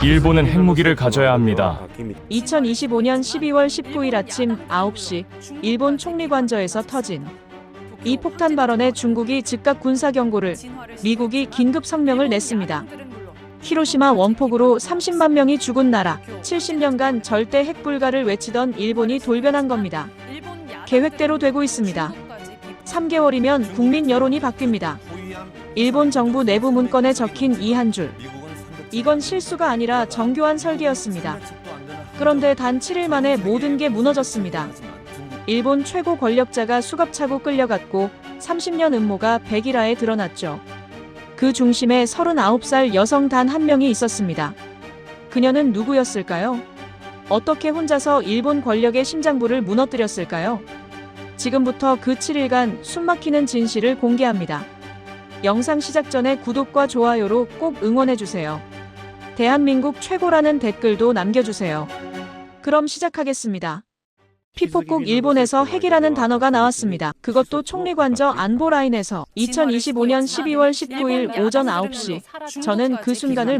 일본은 핵무기를 가져야 합니다. 2025년 12월 19일 아침 9시 일본 총리관저에서 터진 이 폭탄 발언에 중국이 즉각 군사 경고를, 미국이 긴급 성명을 냈습니다. 히로시마 원폭으로 30만 명이 죽은 나라, 70년간 절대 핵 불가를 외치던 일본이 돌변한 겁니다. 계획대로 되고 있습니다. 3개월이면 국민 여론이 바뀝니다. 일본 정부 내부 문건에 적힌 이 한 줄. 이건 실수가 아니라 정교한 설계였습니다. 그런데 단 7일 만에 모든 게 무너졌습니다. 일본 최고 권력자가 수갑차고 끌려갔고 30년 음모가 백일화에 드러났죠. 그 중심에 39살 여성 단 한 명이 있었습니다. 그녀는 누구였을까요? 어떻게 혼자서 일본 권력의 심장부를 무너뜨렸을까요? 지금부터 그 7일간 숨막히는 진실을 공개합니다. 영상 시작 전에 구독과 좋아요로 꼭 응원해주세요. 대한민국 최고라는 댓글도 남겨주세요. 그럼 시작하겠습니다. 피폭국 일본에서 핵이라는 단어가 나왔습니다. 그것도 총리관저 안보라인에서 2025년 12월 19일 오전 9시. 저는 그 순간을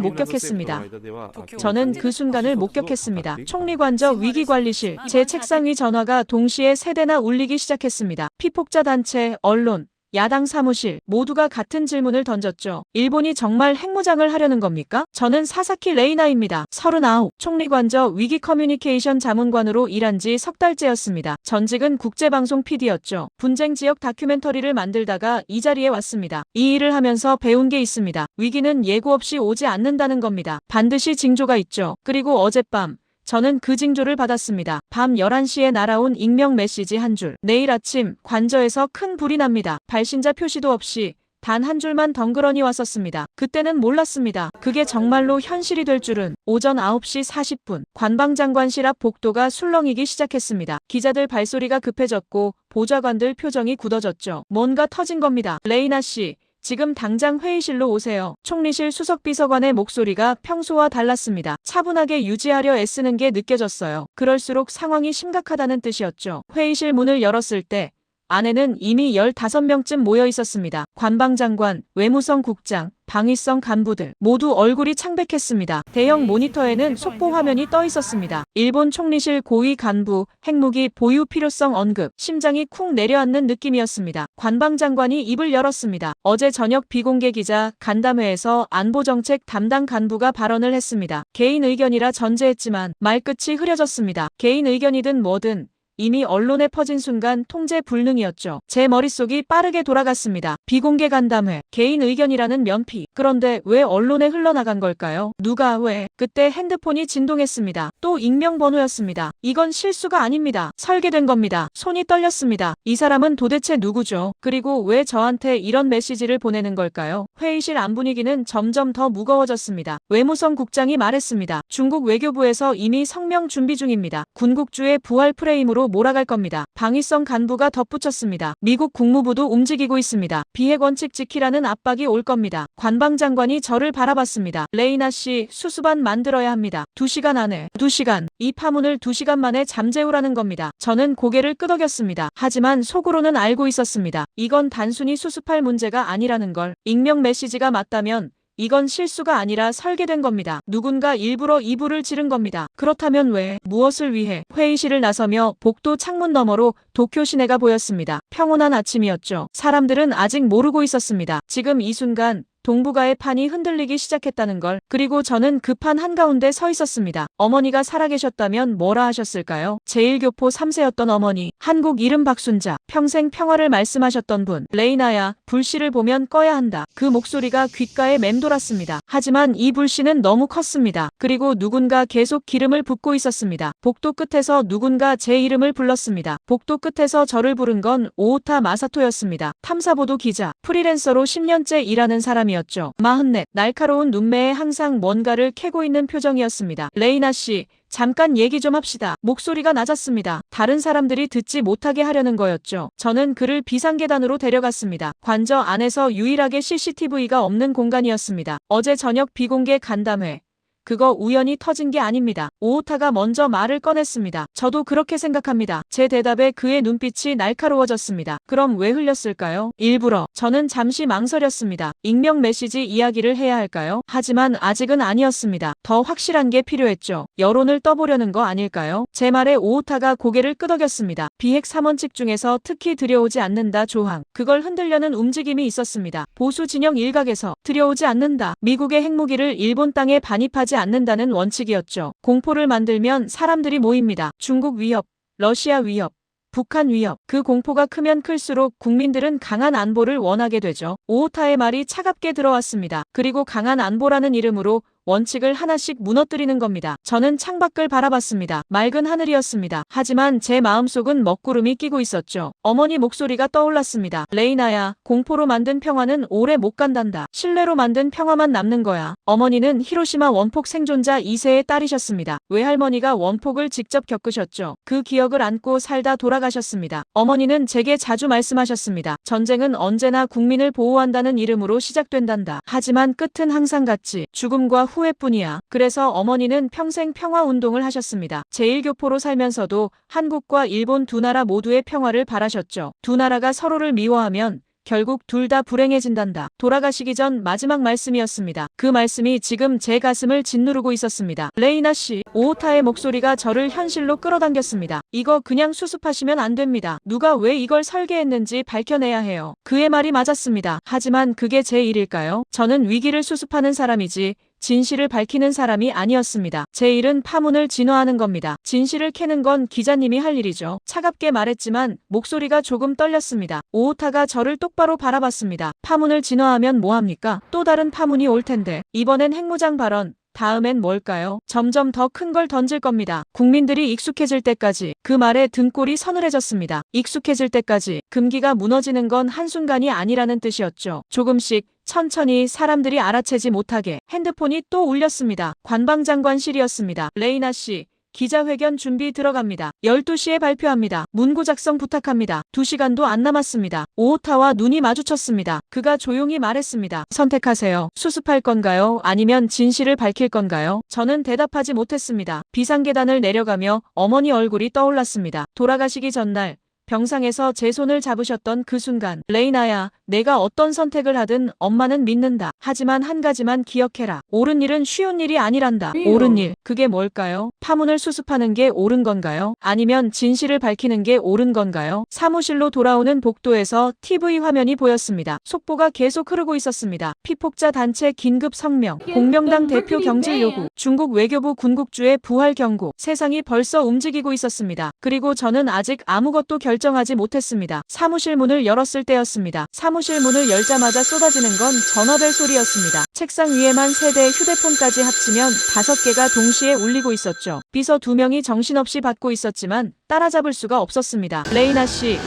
목격했습니다. 총리관저 위기관리실, 제 책상 위 전화가 동시에 3대나 울리기 시작했습니다. 피폭자 단체, 언론, 야당 사무실 모두가 같은 질문을 던졌죠. 일본이 정말 핵무장을 하려는 겁니까? 저는 사사키 레이나입니다. 39, 총리관저 위기 커뮤니케이션 자문관으로 일한 지 석 달째였습니다. 전직은 국제방송 PD였죠. 분쟁 지역 다큐멘터리를 만들다가 이 자리에 왔습니다. 이 일을 하면서 배운 게 있습니다. 위기는 예고 없이 오지 않는다는 겁니다. 반드시 징조가 있죠. 그리고 어젯밤 저는 그 징조를 받았습니다. 밤 11시에 날아온 익명 메시지 한 줄. 내일 아침 관저에서 큰 불이 납니다. 발신자 표시도 없이 단 한 줄만 덩그러니 왔었습니다. 그때는 몰랐습니다. 그게 정말로 현실이 될 줄은. 오전 9시 40분 관방장관실 앞 복도가 술렁이기 시작했습니다. 기자들 발소리가 급해졌고 보좌관들 표정이 굳어졌죠. 뭔가 터진 겁니다. 레이나 씨, 지금 당장 회의실로 오세요. 총리실 수석비서관의 목소리가 평소와 달랐습니다. 차분하게 유지하려 애쓰는 게 느껴졌어요. 그럴수록 상황이 심각하다는 뜻이었죠. 회의실 문을 열었을 때 안에는 이미 15명쯤 모여 있었습니다. 관방장관, 외무성 국장, 방위성 간부들 모두 얼굴이 창백했습니다. 대형 모니터에는 속보 화면이 떠 있었습니다. 일본 총리실 고위 간부, 핵무기 보유 필요성 언급, 심장이 쿵 내려앉는 느낌이었습니다. 관방장관이 입을 열었습니다. 어제 저녁 비공개 기자 간담회에서 안보정책 담당 간부가 발언을 했습니다. 개인 의견이라 전제했지만 말끝이 흐려졌습니다. 개인 의견이든 뭐든 이미 언론에 퍼진 순간 통제 불능이었죠. 제 머릿속이 빠르게 돌아갔습니다. 비공개 간담회, 개인 의견이라는 면피. 그런데 왜 언론에 흘러나간 걸까요? 누가 왜? 그때 핸드폰이 진동했습니다. 또 익명 번호였습니다. 이건 실수가 아닙니다. 설계된 겁니다. 손이 떨렸습니다. 이 사람은 도대체 누구죠? 그리고 왜 저한테 이런 메시지를 보내는 걸까요? 회의실 안 분위기는 점점 더 무거워졌습니다. 외무성 국장이 말했습니다. 중국 외교부에서 이미 성명 준비 중입니다. 군국주의 부활 프레임으로 몰아갈 겁니다. 방위성 간부가 덧붙였습니다. 미국 국무부도 움직이고 있습니다. 비핵 원칙 지키라는 압박이 올 겁니다. 관방장관이 저를 바라봤습니다. 레이나 씨, 수수반 만들어야 합니다. 2시간 안에. 2시간. 이 파문을 2시간 만에 잠재우라는 겁니다. 저는 고개를 끄덕였습니다. 하지만 속으로는 알고 있었습니다. 이건 단순히 수습할 문제가 아니라는 걸. 익명 메시지가 맞다면 이건 실수가 아니라 설계된 겁니다. 누군가 일부러 이불을 지른 겁니다. 그렇다면 왜? 무엇을 위해? 회의실을 나서며 복도 창문 너머로 도쿄 시내가 보였습니다. 평온한 아침이었죠. 사람들은 아직 모르고 있었습니다. 지금 이 순간 동북아의 판이 흔들리기 시작했다는 걸. 그리고 저는 그 판 한가운데 서 있었습니다. 어머니가 살아계셨다면 뭐라 하셨을까요? 제1교포 3세였던 어머니. 한국 이름 박순자. 평생 평화를 말씀하셨던 분. 레이나야, 불씨를 보면 꺼야 한다. 그 목소리가 귓가에 맴돌았습니다. 하지만 이 불씨는 너무 컸습니다. 그리고 누군가 계속 기름을 붓고 있었습니다. 복도 끝에서 누군가 제 이름을 불렀습니다. 복도 끝에서 저를 부른 건 오오타 마사토였습니다. 탐사보도 기자. 프리랜서로 10년째 일하는 사람이 였죠. 44, 날카로운 눈매에 항상 뭔가를 캐고 있는 표정이었습니다. 레이나 씨, 잠깐 얘기 좀 합시다. 목소리가 낮았습니다. 다른 사람들이 듣지 못하게 하려는 거였죠. 저는 그를 비상계단으로 데려갔습니다. 관저 안에서 유일하게 CCTV가 없는 공간이었습니다. 어제 저녁 비공개 간담회. 그거 우연히 터진 게 아닙니다. 오오타가 먼저 말을 꺼냈습니다. 저도 그렇게 생각합니다. 제 대답에 그의 눈빛이 날카로워졌습니다. 그럼 왜 흘렸을까요? 일부러. 저는 잠시 망설였습니다. 익명 메시지 이야기를 해야 할까요? 하지만 아직은 아니었습니다. 더 확실한 게 필요했죠. 여론을 떠보려는 거 아닐까요? 제 말에 오오타가 고개를 끄덕였습니다. 비핵 3원칙 중에서 특히 들여오지 않는다 조항. 그걸 흔들려는 움직임이 있었습니다. 보수 진영 일각에서 들여오지 않는다. 미국의 핵무기를 일본 땅에 반입하지 않는다는 원칙이었죠. 공포를 만들면 사람들이 모입니다. 중국 위협, 러시아 위협, 북한 위협. 그 공포가 크면 클수록 국민들은 강한 안보를 원하게 되죠. 오오타의 말이 차갑게 들어왔습니다. 그리고 강한 안보라는 이름으로 원칙을 하나씩 무너뜨리는 겁니다. 저는 창밖을 바라봤습니다. 맑은 하늘이었습니다. 하지만 제 마음속은 먹구름이 끼고 있었죠. 어머니 목소리가 떠올랐습니다. 레이나야, 공포로 만든 평화는 오래 못 간단다. 신뢰로 만든 평화만 남는 거야. 어머니는 히로시마 원폭 생존자 2세의 딸이셨습니다. 외할머니가 원폭을 직접 겪으셨죠. 그 기억을 안고 살다 돌아가셨습니다. 어머니는 제게 자주 말씀하셨습니다. 전쟁은 언제나 국민을 보호한다는 이름으로 시작된단다. 하지만 끝은 항상 같지. 죽음과 후회뿐이야. 그래서 어머니는 평생 평화운동을 하셨습니다. 제1교포로 살면서도 한국과 일본 두 나라 모두의 평화를 바라셨죠. 두 나라가 서로를 미워하면 결국 둘 다 불행해진단다. 돌아가시기 전 마지막 말씀이었습니다. 그 말씀이 지금 제 가슴을 짓누르고 있었습니다. 레이나 씨, 오오타의 목소리가 저를 현실로 끌어당겼습니다. 이거 그냥 수습하시면 안 됩니다. 누가 왜 이걸 설계했는지 밝혀내야 해요. 그의 말이 맞았습니다. 하지만 그게 제 일일까요? 저는 위기를 수습하는 사람이지 진실을 밝히는 사람이 아니었습니다. 제 일은 파문을 진화하는 겁니다. 진실을 캐는 건 기자님이 할 일이죠. 차갑게 말했지만 목소리가 조금 떨렸습니다. 오오타가 저를 똑바로 바라봤습니다. 파문을 진화하면 뭐합니까? 또 다른 파문이 올 텐데. 이번엔 핵무장 발언. 다음엔 뭘까요? 점점 더 큰 걸 던질 겁니다. 국민들이 익숙해질 때까지. 그 말에 등골이 서늘해졌습니다. 익숙해질 때까지. 금기가 무너지는 건 한순간이 아니라는 뜻이었죠. 조금씩 천천히 사람들이 알아채지 못하게. 핸드폰이 또 울렸습니다. 관방장관실이었습니다. 레이나 씨. 기자회견 준비 들어갑니다. 12시에 발표합니다. 문구 작성 부탁합니다. 2시간도 안 남았습니다. 오오타와 눈이 마주쳤습니다. 그가 조용히 말했습니다. 선택하세요. 수습할 건가요? 아니면 진실을 밝힐 건가요? 저는 대답하지 못했습니다. 비상계단을 내려가며 어머니 얼굴이 떠올랐습니다. 돌아가시기 전날 병상에서 제 손을 잡으셨던 그 순간. 레이나야, 내가 어떤 선택을 하든 엄마는 믿는다. 하지만 한 가지만 기억해라. 옳은 일은 쉬운 일이 아니란다. 옳은 일. 그게 뭘까요? 파문을 수습하는 게 옳은 건가요? 아니면 진실을 밝히는 게 옳은 건가요? 사무실로 돌아오는 복도에서 TV 화면이 보였습니다. 속보가 계속 흐르고 있었습니다. 피폭자 단체 긴급 성명. 공명당 대표 경질 요구. 중국 외교부 군국주의 부활 경고. 세상이 벌써 움직이고 있었습니다. 그리고 저는 아직 아무것도 결정하지 못했습니다. 사무실 문을 열었을 때였습니다. 사무실 문을 열자마자 쏟아지는 건 전화벨 소리였습니다. 책상 위에만 3대의 휴대폰까지 합치면 5개가 동시에 울리고 있었죠. 비서 2명이 정신없이 받고 있었지만 따라잡을 수가 없었습니다. 레이나 씨,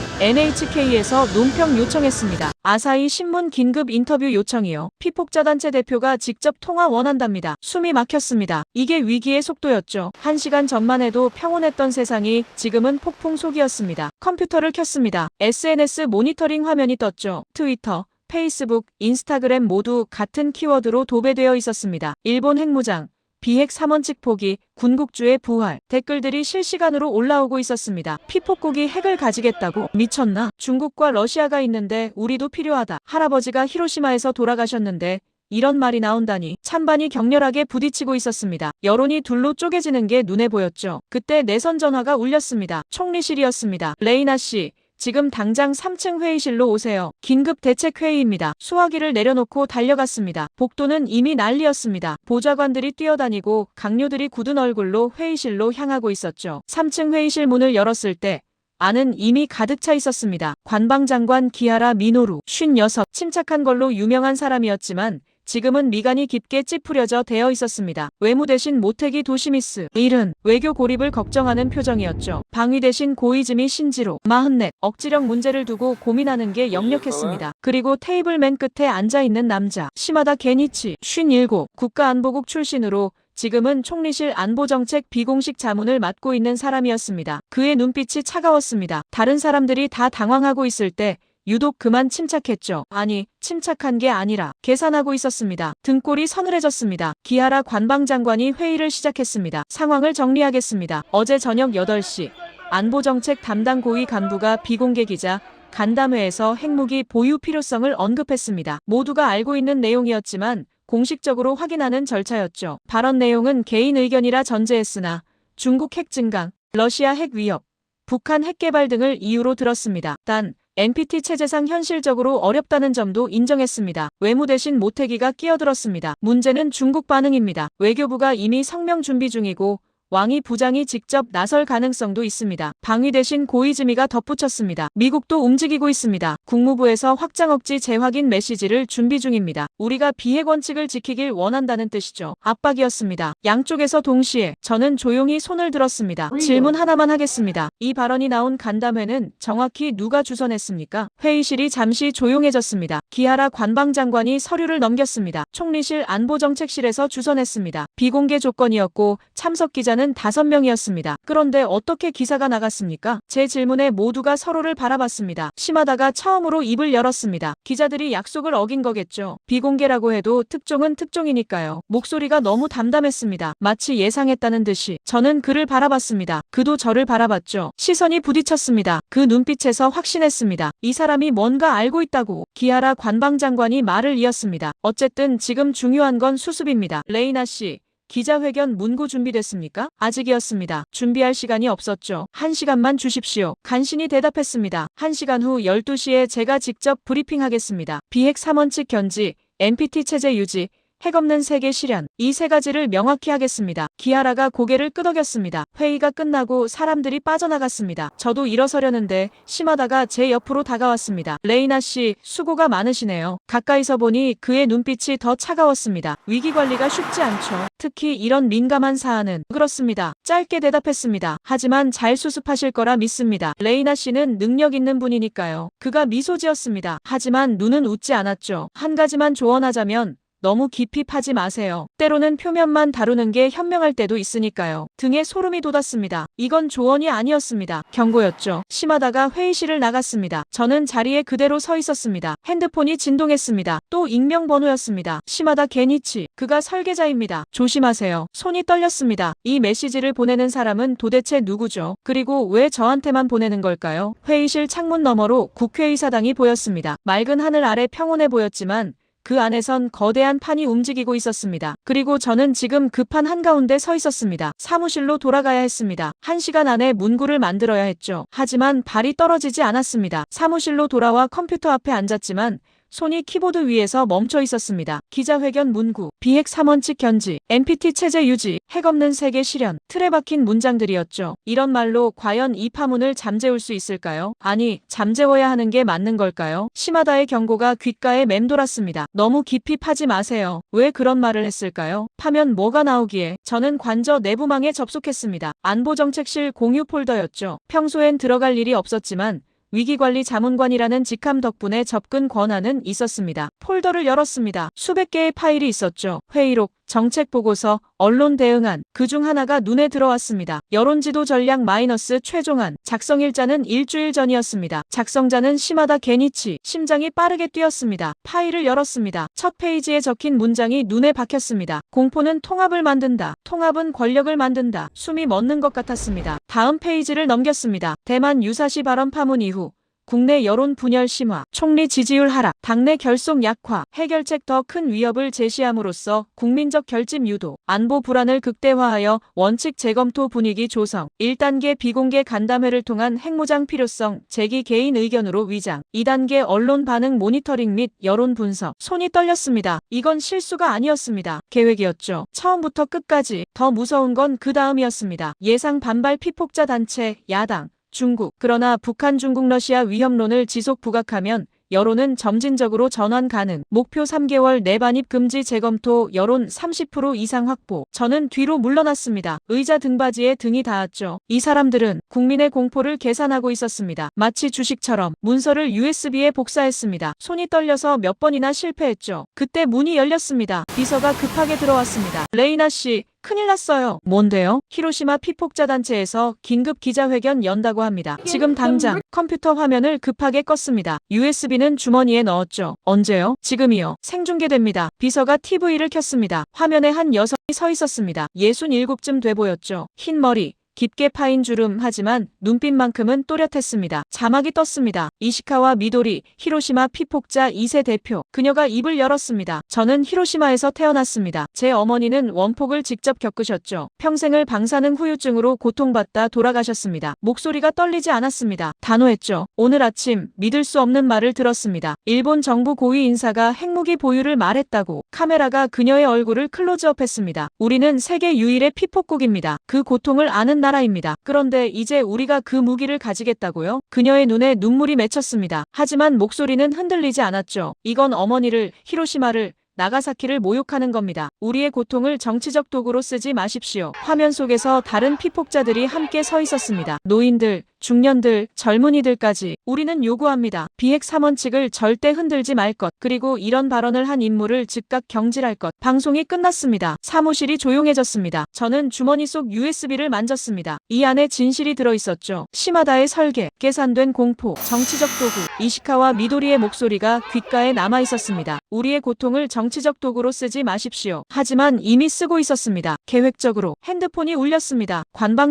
NHK에서 논평 요청했습니다. 아사히 신문 긴급 인터뷰 요청이요. 피폭자단체 대표가 직접 통화 원한답니다. 숨이 막혔습니다. 이게 위기의 속도였죠. 1시간 전만 해도 평온했던 세상이 지금은 폭풍 속이었습니다. 컴퓨터를 켰습니다. SNS 모니터링 화면이 떴죠. 트위터, 페이스북, 인스타그램 모두 같은 키워드로 도배되어 있었습니다. 일본 핵무장, 비핵 3원칙 포기, 군국주의 부활. 댓글들이 실시간으로 올라오고 있었습니다. 피폭국이 핵을 가지겠다고? 미쳤나? 중국과 러시아가 있는데 우리도 필요하다. 할아버지가 히로시마에서 돌아가셨는데 이런 말이 나온다니. 찬반이 격렬하게 부딪히고 있었습니다. 여론이 둘로 쪼개지는 게 눈에 보였죠. 그때 내선 전화가 울렸습니다. 총리실이었습니다. 레이나 씨. 지금 당장 3층 회의실로 오세요. 긴급 대책 회의입니다. 수화기를 내려놓고 달려갔습니다. 복도는 이미 난리였습니다. 보좌관들이 뛰어다니고 강요들이 굳은 얼굴로 회의실로 향하고 있었죠. 3층 회의실 문을 열었을 때 안은 이미 가득 차 있었습니다. 관방장관 기하라 미노루, 56, 침착한 걸로 유명한 사람이었지만 지금은 미간이 깊게 찌푸려져 되어 있었습니다. 외무 대신 모테기 도시미스, 일은 외교 고립을 걱정하는 표정이었죠. 방위 대신 고이즈미 신지로, 44, 억지력 문제를 두고 고민하는 게 역력했습니다. 그리고 테이블 맨 끝에 앉아있는 남자, 시마다 게니치, 57, 국가안보국 출신으로 지금은 총리실 안보정책 비공식 자문을 맡고 있는 사람이었습니다. 그의 눈빛이 차가웠습니다. 다른 사람들이 다 당황하고 있을 때 유독 그만 침착했죠. 아니, 침착한 게 아니라 계산하고 있었습니다. 등골이 서늘해졌습니다. 기하라 관방장관이 회의를 시작했습니다. 상황을 정리하겠습니다. 어제 저녁 8시 안보정책 담당 고위 간부가 비공개 기자 간담회에서 핵무기 보유 필요성을 언급했습니다. 모두가 알고 있는 내용이었지만 공식적으로 확인하는 절차였죠. 발언 내용은 개인 의견이라 전제했으나 중국 핵 증강, 러시아 핵 위협, 북한 핵 개발 등을 이유로 들었습니다. 단 NPT 체제상 현실적으로 어렵다는 점도 인정했습니다. 외무 대신 모태기가 끼어들었습니다. 문제는 중국 반응입니다. 외교부가 이미 성명 준비 중이고 왕이 부장이 직접 나설 가능성도 있습니다. 방위 대신 고이즈미가 덧붙였습니다. 미국도 움직이고 있습니다. 국무부에서 확장 억지 재확인 메시지를 준비 중입니다. 우리가 비핵 원칙을 지키길 원한다는 뜻이죠. 압박이었습니다. 양쪽에서 동시에 저는 조용히 손을 들었습니다. 질문 하나만 하겠습니다. 이 발언이 나온 간담회는 정확히 누가 주선했습니까? 회의실이 잠시 조용해졌습니다. 기하라 관방장관이 서류를 넘겼습니다. 총리실 안보정책실에서 주선했습니다. 비공개 조건이었고 참석 기자는 5명이었습니다. 그런데 어떻게 기사가 나갔습니까? 제 질문에 모두가 서로를 바라봤습니다. 시마다가 처음으로 입을 열었습니다. 기자들이 약속을 어긴 거겠죠. 비공개라고 해도 특종은 특종이니까요. 목소리가 너무 담담했습니다. 마치 예상했다는 듯이. 저는 그를 바라봤습니다. 그도 저를 바라봤죠. 시선이 부딪혔습니다. 그 눈빛에서 확신했습니다. 이 사람이 뭔가 알고 있다고. 기하라 관방장관이 말을 이었습니다. 어쨌든 지금 중요한 건 수습입니다. 레이나 씨. 기자회견 문구 준비됐습니까? 아직이었습니다. 준비할 시간이 없었죠. 1시간만 주십시오. 간신히 대답했습니다. 1시간 후 12시에 제가 직접 브리핑하겠습니다. 비핵 3원칙 견지, NPT 체제 유지, 핵 없는 세계 실현, 이 세 가지를 명확히 하겠습니다. 기하라가 고개를 끄덕였습니다. 회의가 끝나고 사람들이 빠져나갔습니다. 저도 일어서려는데 시마다가 제 옆으로 다가왔습니다. 레이나 씨, 수고가 많으시네요. 가까이서 보니 그의 눈빛이 더 차가웠습니다. 위기관리가 쉽지 않죠. 특히 이런 민감한 사안은. 그렇습니다. 짧게 대답했습니다. 하지만 잘 수습하실 거라 믿습니다. 레이나 씨는 능력 있는 분이니까요. 그가 미소 지었습니다. 하지만 눈은 웃지 않았죠. 한 가지만 조언하자면 너무 깊이 파지 마세요. 때로는 표면만 다루는 게 현명할 때도 있으니까요. 등에 소름이 돋았습니다. 이건 조언이 아니었습니다. 경고였죠. 시마다가 회의실을 나갔습니다. 저는 자리에 그대로 서 있었습니다. 핸드폰이 진동했습니다. 또 익명번호였습니다. 시마다 게니치. 그가 설계자입니다. 조심하세요. 손이 떨렸습니다. 이 메시지를 보내는 사람은 도대체 누구죠? 그리고 왜 저한테만 보내는 걸까요? 회의실 창문 너머로 국회의사당이 보였습니다. 맑은 하늘 아래 평온해 보였지만 그 안에선 거대한 판이 움직이고 있었습니다. 그리고 저는 지금 그 판 한가운데 서 있었습니다. 사무실로 돌아가야 했습니다. 1시간 안에 문구를 만들어야 했죠. 하지만 발이 떨어지지 않았습니다. 사무실로 돌아와 컴퓨터 앞에 앉았지만 손이 키보드 위에서 멈춰 있었습니다. 기자회견 문구, 비핵 3원칙 견지, NPT 체제 유지, 핵 없는 세계 실현, 틀에 박힌 문장들이었죠. 이런 말로 과연 이 파문을 잠재울 수 있을까요? 아니, 잠재워야 하는 게 맞는 걸까요? 시마다의 경고가 귓가에 맴돌았습니다. 너무 깊이 파지 마세요. 왜 그런 말을 했을까요? 파면 뭐가 나오기에. 저는 관저 내부망에 접속했습니다. 안보정책실 공유 폴더였죠. 평소엔 들어갈 일이 없었지만 위기관리 자문관이라는 직함 덕분에 접근 권한은 있었습니다. 폴더를 열었습니다. 수백 개의 파일이 있었죠. 회의록, 정책보고서, 언론 대응안, 그중 하나가 눈에 들어왔습니다. 여론지도 전략 마이너스 최종안. 작성일자는 일주일 전이었습니다. 작성자는 시마다 게니치. 심장이 빠르게 뛰었습니다. 파일을 열었습니다. 첫 페이지에 적힌 문장이 눈에 박혔습니다. 공포는 통합을 만든다. 통합은 권력을 만든다. 숨이 멎는 것 같았습니다. 다음 페이지를 넘겼습니다. 대만 유사시 발언 파문 이후 국내 여론 분열 심화, 총리 지지율 하락, 당내 결속 약화, 해결책 더 큰 위협을 제시함으로써 국민적 결집 유도, 안보 불안을 극대화하여 원칙 재검토 분위기 조성, 1단계 비공개 간담회를 통한 핵무장 필요성, 제기 개인 의견으로 위장, 2단계 언론 반응 모니터링 및 여론 분석. 손이 떨렸습니다. 이건 실수가 아니었습니다. 계획이었죠. 처음부터 끝까지. 더 무서운 건 그 다음이었습니다. 예상 반발 피폭자 단체, 야당, 중국. 그러나 북한 중국 러시아 위협론을 지속 부각하면 여론은 점진적으로 전환 가능. 목표 3개월 내 반입 금지 재검토 여론 30% 이상 확보. 저는 뒤로 물러났습니다. 의자 등받이에 등이 닿았죠. 이 사람들은 국민의 공포를 계산하고 있었습니다. 마치 주식처럼 문서를 USB에 복사했습니다. 손이 떨려서 몇 번이나 실패했죠. 그때 문이 열렸습니다. 비서가 급하게 들어왔습니다. 레이나 씨. 큰일 났어요. 뭔데요? 히로시마 피폭자 단체에서 긴급 기자회견 연다고 합니다. 지금 당장 컴퓨터 화면을 급하게 껐습니다. USB는 주머니에 넣었죠. 언제요? 지금이요. 생중계됩니다. 비서가 TV를 켰습니다. 화면에 한 여성이 서 있었습니다. 67쯤 돼 보였죠. 흰 머리. 깊게 파인 주름 하지만 눈빛만큼은 또렷했습니다. 자막이 떴습니다. 이시카와 미도리, 히로시마 피폭자 2세 대표. 그녀가 입을 열었습니다. 저는 히로시마에서 태어났습니다. 제 어머니는 원폭을 직접 겪으셨죠. 평생을 방사능 후유증으로 고통받다 돌아가셨습니다. 목소리가 떨리지 않았습니다. 단호했죠. 오늘 아침 믿을 수 없는 말을 들었습니다. 일본 정부 고위 인사가 핵무기 보유를 말했다고. 카메라가 그녀의 얼굴을 클로즈업했습니다. 우리는 세계 유일의 피폭국입니다. 그 고통을 아는 나라입니다. 그런데 이제 우리가 그 무기를 가지겠다고요? 그녀의 눈에 눈물이 맺혔습니다. 하지만 목소리는 흔들리지 않았죠. 이건 어머니를, 히로시마를, 나가사키를 모욕하는 겁니다. 우리의 고통을 정치적 도구로 쓰지 마십시오. 화면 속에서 다른 피폭자들이 함께 서 있었습니다. 노인들, 중년들, 젊은이들까지 우리는 요구합니다. 비핵 3원칙을 절대 흔들지 말 것. 그리고 이런 발언을 한 인물을 즉각 경질할 것. 방송이 끝났습니다. 사무실이 조용해졌습니다. 저는 주머니 속 USB를 만졌습니다. 이 안에 진실이 들어있었죠. 시마다의 설계, 계산된 공포, 정치적 도구. 이시카와 미도리의 목소리가 귓가에 남아있었습니다. 우리의 고통을 정치적 도구로 쓰지 마십시오. 하지만 이미 쓰고 있었습니다. 계획적으로. 핸드폰이 울렸습니다.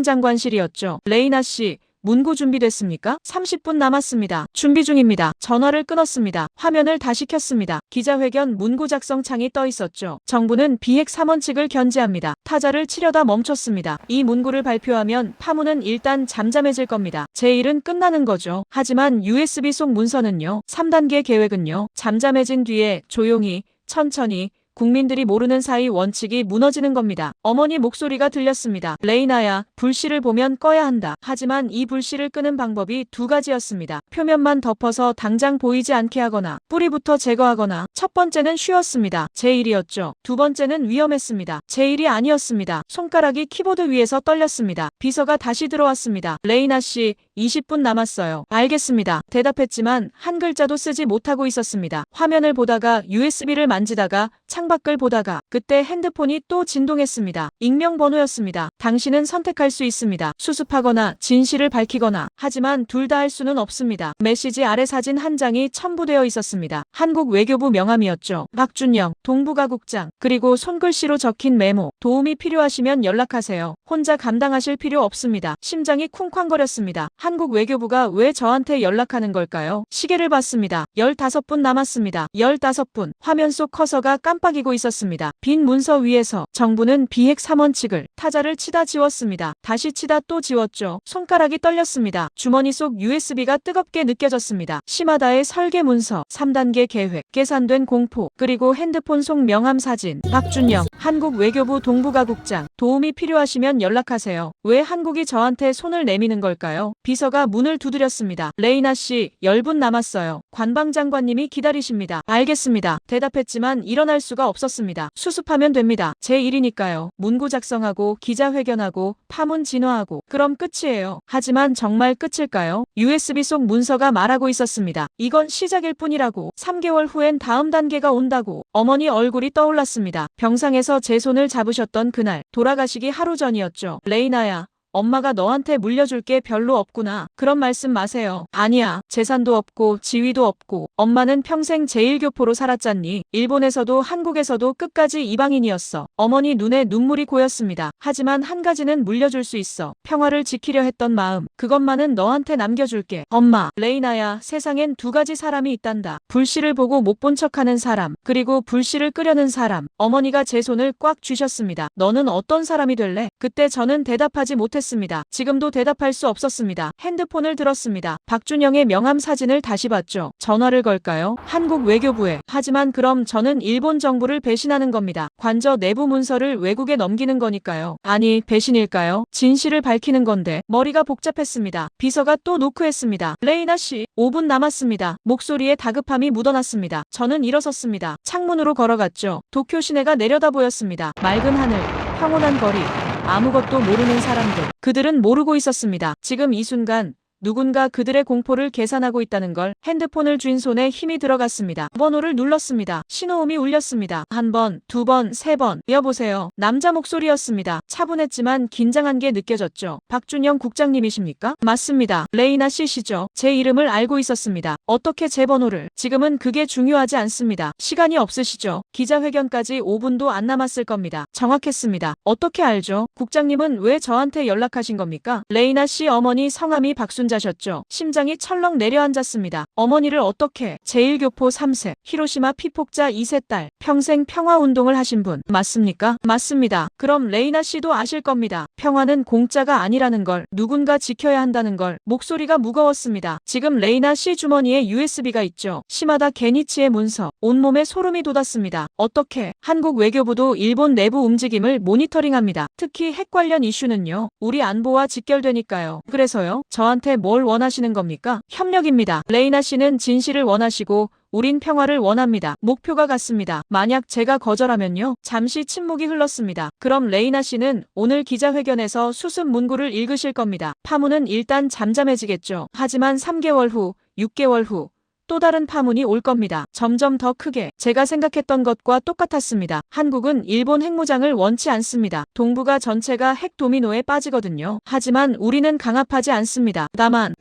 관방장관실이었죠. 레이나 씨. 문구 준비됐습니까? 30분 남았습니다. 준비 중입니다. 전화를 끊었습니다. 화면을 다시 켰습니다. 기자회견 문구 작성 창이 떠 있었죠. 정부는 비핵 3원칙을 견제합니다. 타자를 치려다 멈췄습니다. 이 문구를 발표하면 파문은 일단 잠잠해질 겁니다. 제 일은 끝나는 거죠. 하지만 USB 속 문서는요. 3단계 계획은요. 잠잠해진 뒤에 조용히, 천천히, 국민들이 모르는 사이 원칙이 무너지는 겁니다. 어머니 목소리가 들렸습니다. 레이나야, 불씨를 보면 꺼야 한다. 하지만 이 불씨를 끄는 방법이 두 가지였습니다. 표면만 덮어서 당장 보이지 않게 하거나 뿌리부터 제거하거나. 첫 번째는 쉬웠습니다. 제 일이었죠. 두 번째는 위험했습니다. 제 일이 아니었습니다. 손가락이 키보드 위에서 떨렸습니다. 비서가 다시 들어왔습니다. 레이나 씨, 20분 남았어요. 알겠습니다. 대답했지만 한 글자도 쓰지 못하고 있었습니다. 화면을 보다가 USB를 만지다가 창밖을 보다가 그때 핸드폰이 또 진동했습니다. 익명 번호였습니다. 당신은 선택할 수 있습니다. 수습하거나 진실을 밝히거나. 하지만 둘 다 할 수는 없습니다. 메시지 아래 사진 한 장이 첨부되어 있었습니다. 한국 외교부 명함이었죠. 박준영, 동부가국장. 그리고 손글씨로 적힌 메모. 도움이 필요하시면 연락하세요. 혼자 감당하실 필요 없습니다. 심장이 쿵쾅거렸습니다. 한국 외교부가 왜 저한테 연락하는 걸까요? 시계를 봤습니다. 15분 남았습니다. 15분. 화면 속 커서가 깜빡이고 있었습니다. 빈 문서 위에서 정부는 비핵 3원칙을. 타자를 치다 지웠습니다. 다시 치다 또 지웠죠. 손가락이 떨렸습니다. 주머니 속 USB가 뜨겁게 느껴졌습니다. 시마다의 설계 문서, 3단계 계획, 계산된 공포, 그리고 핸드폰 속 명함 사진. 박준영, 한국 외교부 동부가국장. 도움이 필요하시면 연락하세요. 왜 한국이 저한테 손을 내미는 걸까요? 비서가 문을 두드렸습니다. 레이나 씨, 10분 남았어요. 관방장관님이 기다리십니다. 알겠습니다. 대답했지만 일어날 수가 없었습니다. 수습하면 됩니다. 제 일이니까요. 문구 작성하고 기자회견하고 파문 진화하고. 그럼 끝이에요. 하지만 정말 끝일까요? USB 속 문서가 말하고 있었습니다. 이건 시작일 뿐이라고. 3개월 후엔 다음 단계가 온다고. 어머니 얼굴이 떠올랐습니다. 병상에서 제 손을 잡으셨던 그날. 돌아가시기 하루 전이었죠. 레이나야. 엄마가 너한테 물려줄 게 별로 없구나. 그런 말씀 마세요. 아니야. 재산도 없고 지위도 없고. 엄마는 평생 제1교포로 살았잖니. 일본에서도 한국에서도 끝까지 이방인이었어. 어머니 눈에 눈물이 고였습니다. 하지만 한 가지는 물려줄 수 있어. 평화를 지키려 했던 마음. 그것만은 너한테 남겨줄게. 엄마. 레이나야, 세상엔 두 가지 사람이 있단다. 불씨를 보고 못 본 척하는 사람. 그리고 불씨를 끄려는 사람. 어머니가 제 손을 꽉 쥐셨습니다. 너는 어떤 사람이 될래? 그때 저는 대답하지 못했습니다. 지금도 대답할 수 없었습니다. 핸드폰을 들었습니다. 박준영의 명함 사진을 다시 봤죠. 전화를 걸까요? 한국 외교부에. 하지만 그럼 저는 일본 정부를 배신하는 겁니다. 관저 내부 문서를 외국에 넘기는 거니까요. 아니, 배신일까요? 진실을 밝히는 건데. 머리가 복잡했습니다. 비서가 또 노크했습니다. 레이나 씨, 5분 남았습니다. 목소리에 다급함이 묻어났습니다. 저는 일어섰습니다. 창문으로 걸어갔죠. 도쿄 시내가 내려다 보였습니다. 맑은 하늘, 평온한 거리. 아무것도 모르는 사람들. 그들은 모르고 있었습니다. 지금 이 순간 누군가 그들의 공포를 계산하고 있다는 걸. 핸드폰을 쥔 손에 힘이 들어갔습니다. 번호를 눌렀습니다. 신호음이 울렸습니다. 한 번, 두 번, 세 번. 여보세요. 남자 목소리였습니다. 차분했지만 긴장한 게 느껴졌죠. 박준영 국장님이십니까? 맞습니다. 레이나 씨시죠? 제 이름을 알고 있었습니다. 어떻게 제 번호를? 지금은 그게 중요하지 않습니다. 시간이 없으시죠? 기자회견까지 5분도 안 남았을 겁니다. 정확했습니다. 어떻게 알죠? 국장님은 왜 저한테 연락하신 겁니까? 레이나 씨 어머니 성함이 박순자셨죠. 심장이 철렁 내려앉았습니다. 어머니를 어떻게? 제1교포 3세, 히로시마 피폭자 2세 딸, 평생 평화운동을 하신 분. 맞습니까? 맞습니다. 그럼 레이나 씨도 아실 겁니다. 평화는 공짜가 아니라는 걸, 누군가 지켜야 한다는 걸. 목소리가 무거웠습니다. 지금 레이나 씨 주머니에 USB가 있죠. 시마다 게니치의 문서. 온몸에 소름이 돋았습니다. 어떻게? 한국 외교부도 일본 내부 움직임을 모니터링합니다. 특히 핵 관련 이슈는요. 우리 안보와 직결되니까요. 그래서요? 저한테 뭘 원하시는 겁니까? 협력입니다. 레이나 씨는 진실을 원하시고 우린 평화를 원합니다. 목표가 같습니다. 만약 제가 거절하면요. 잠시 침묵이 흘렀습니다. 그럼 레이나 씨는 오늘 기자회견에서 수습 문구를 읽으실 겁니다. 파문은 일단 잠잠해지겠죠. 하지만 3개월 후, 6개월 후 또 다른 파문이 올 겁니다. 점점 더 크게. 제가 생각했던 것과 똑같았습니다. 한국은 일본 핵무장을 원치 않습니다. 동북아 전체가 핵 도미노에 빠지거든요. 하지만 우리는 강압하지 않습니다. 다만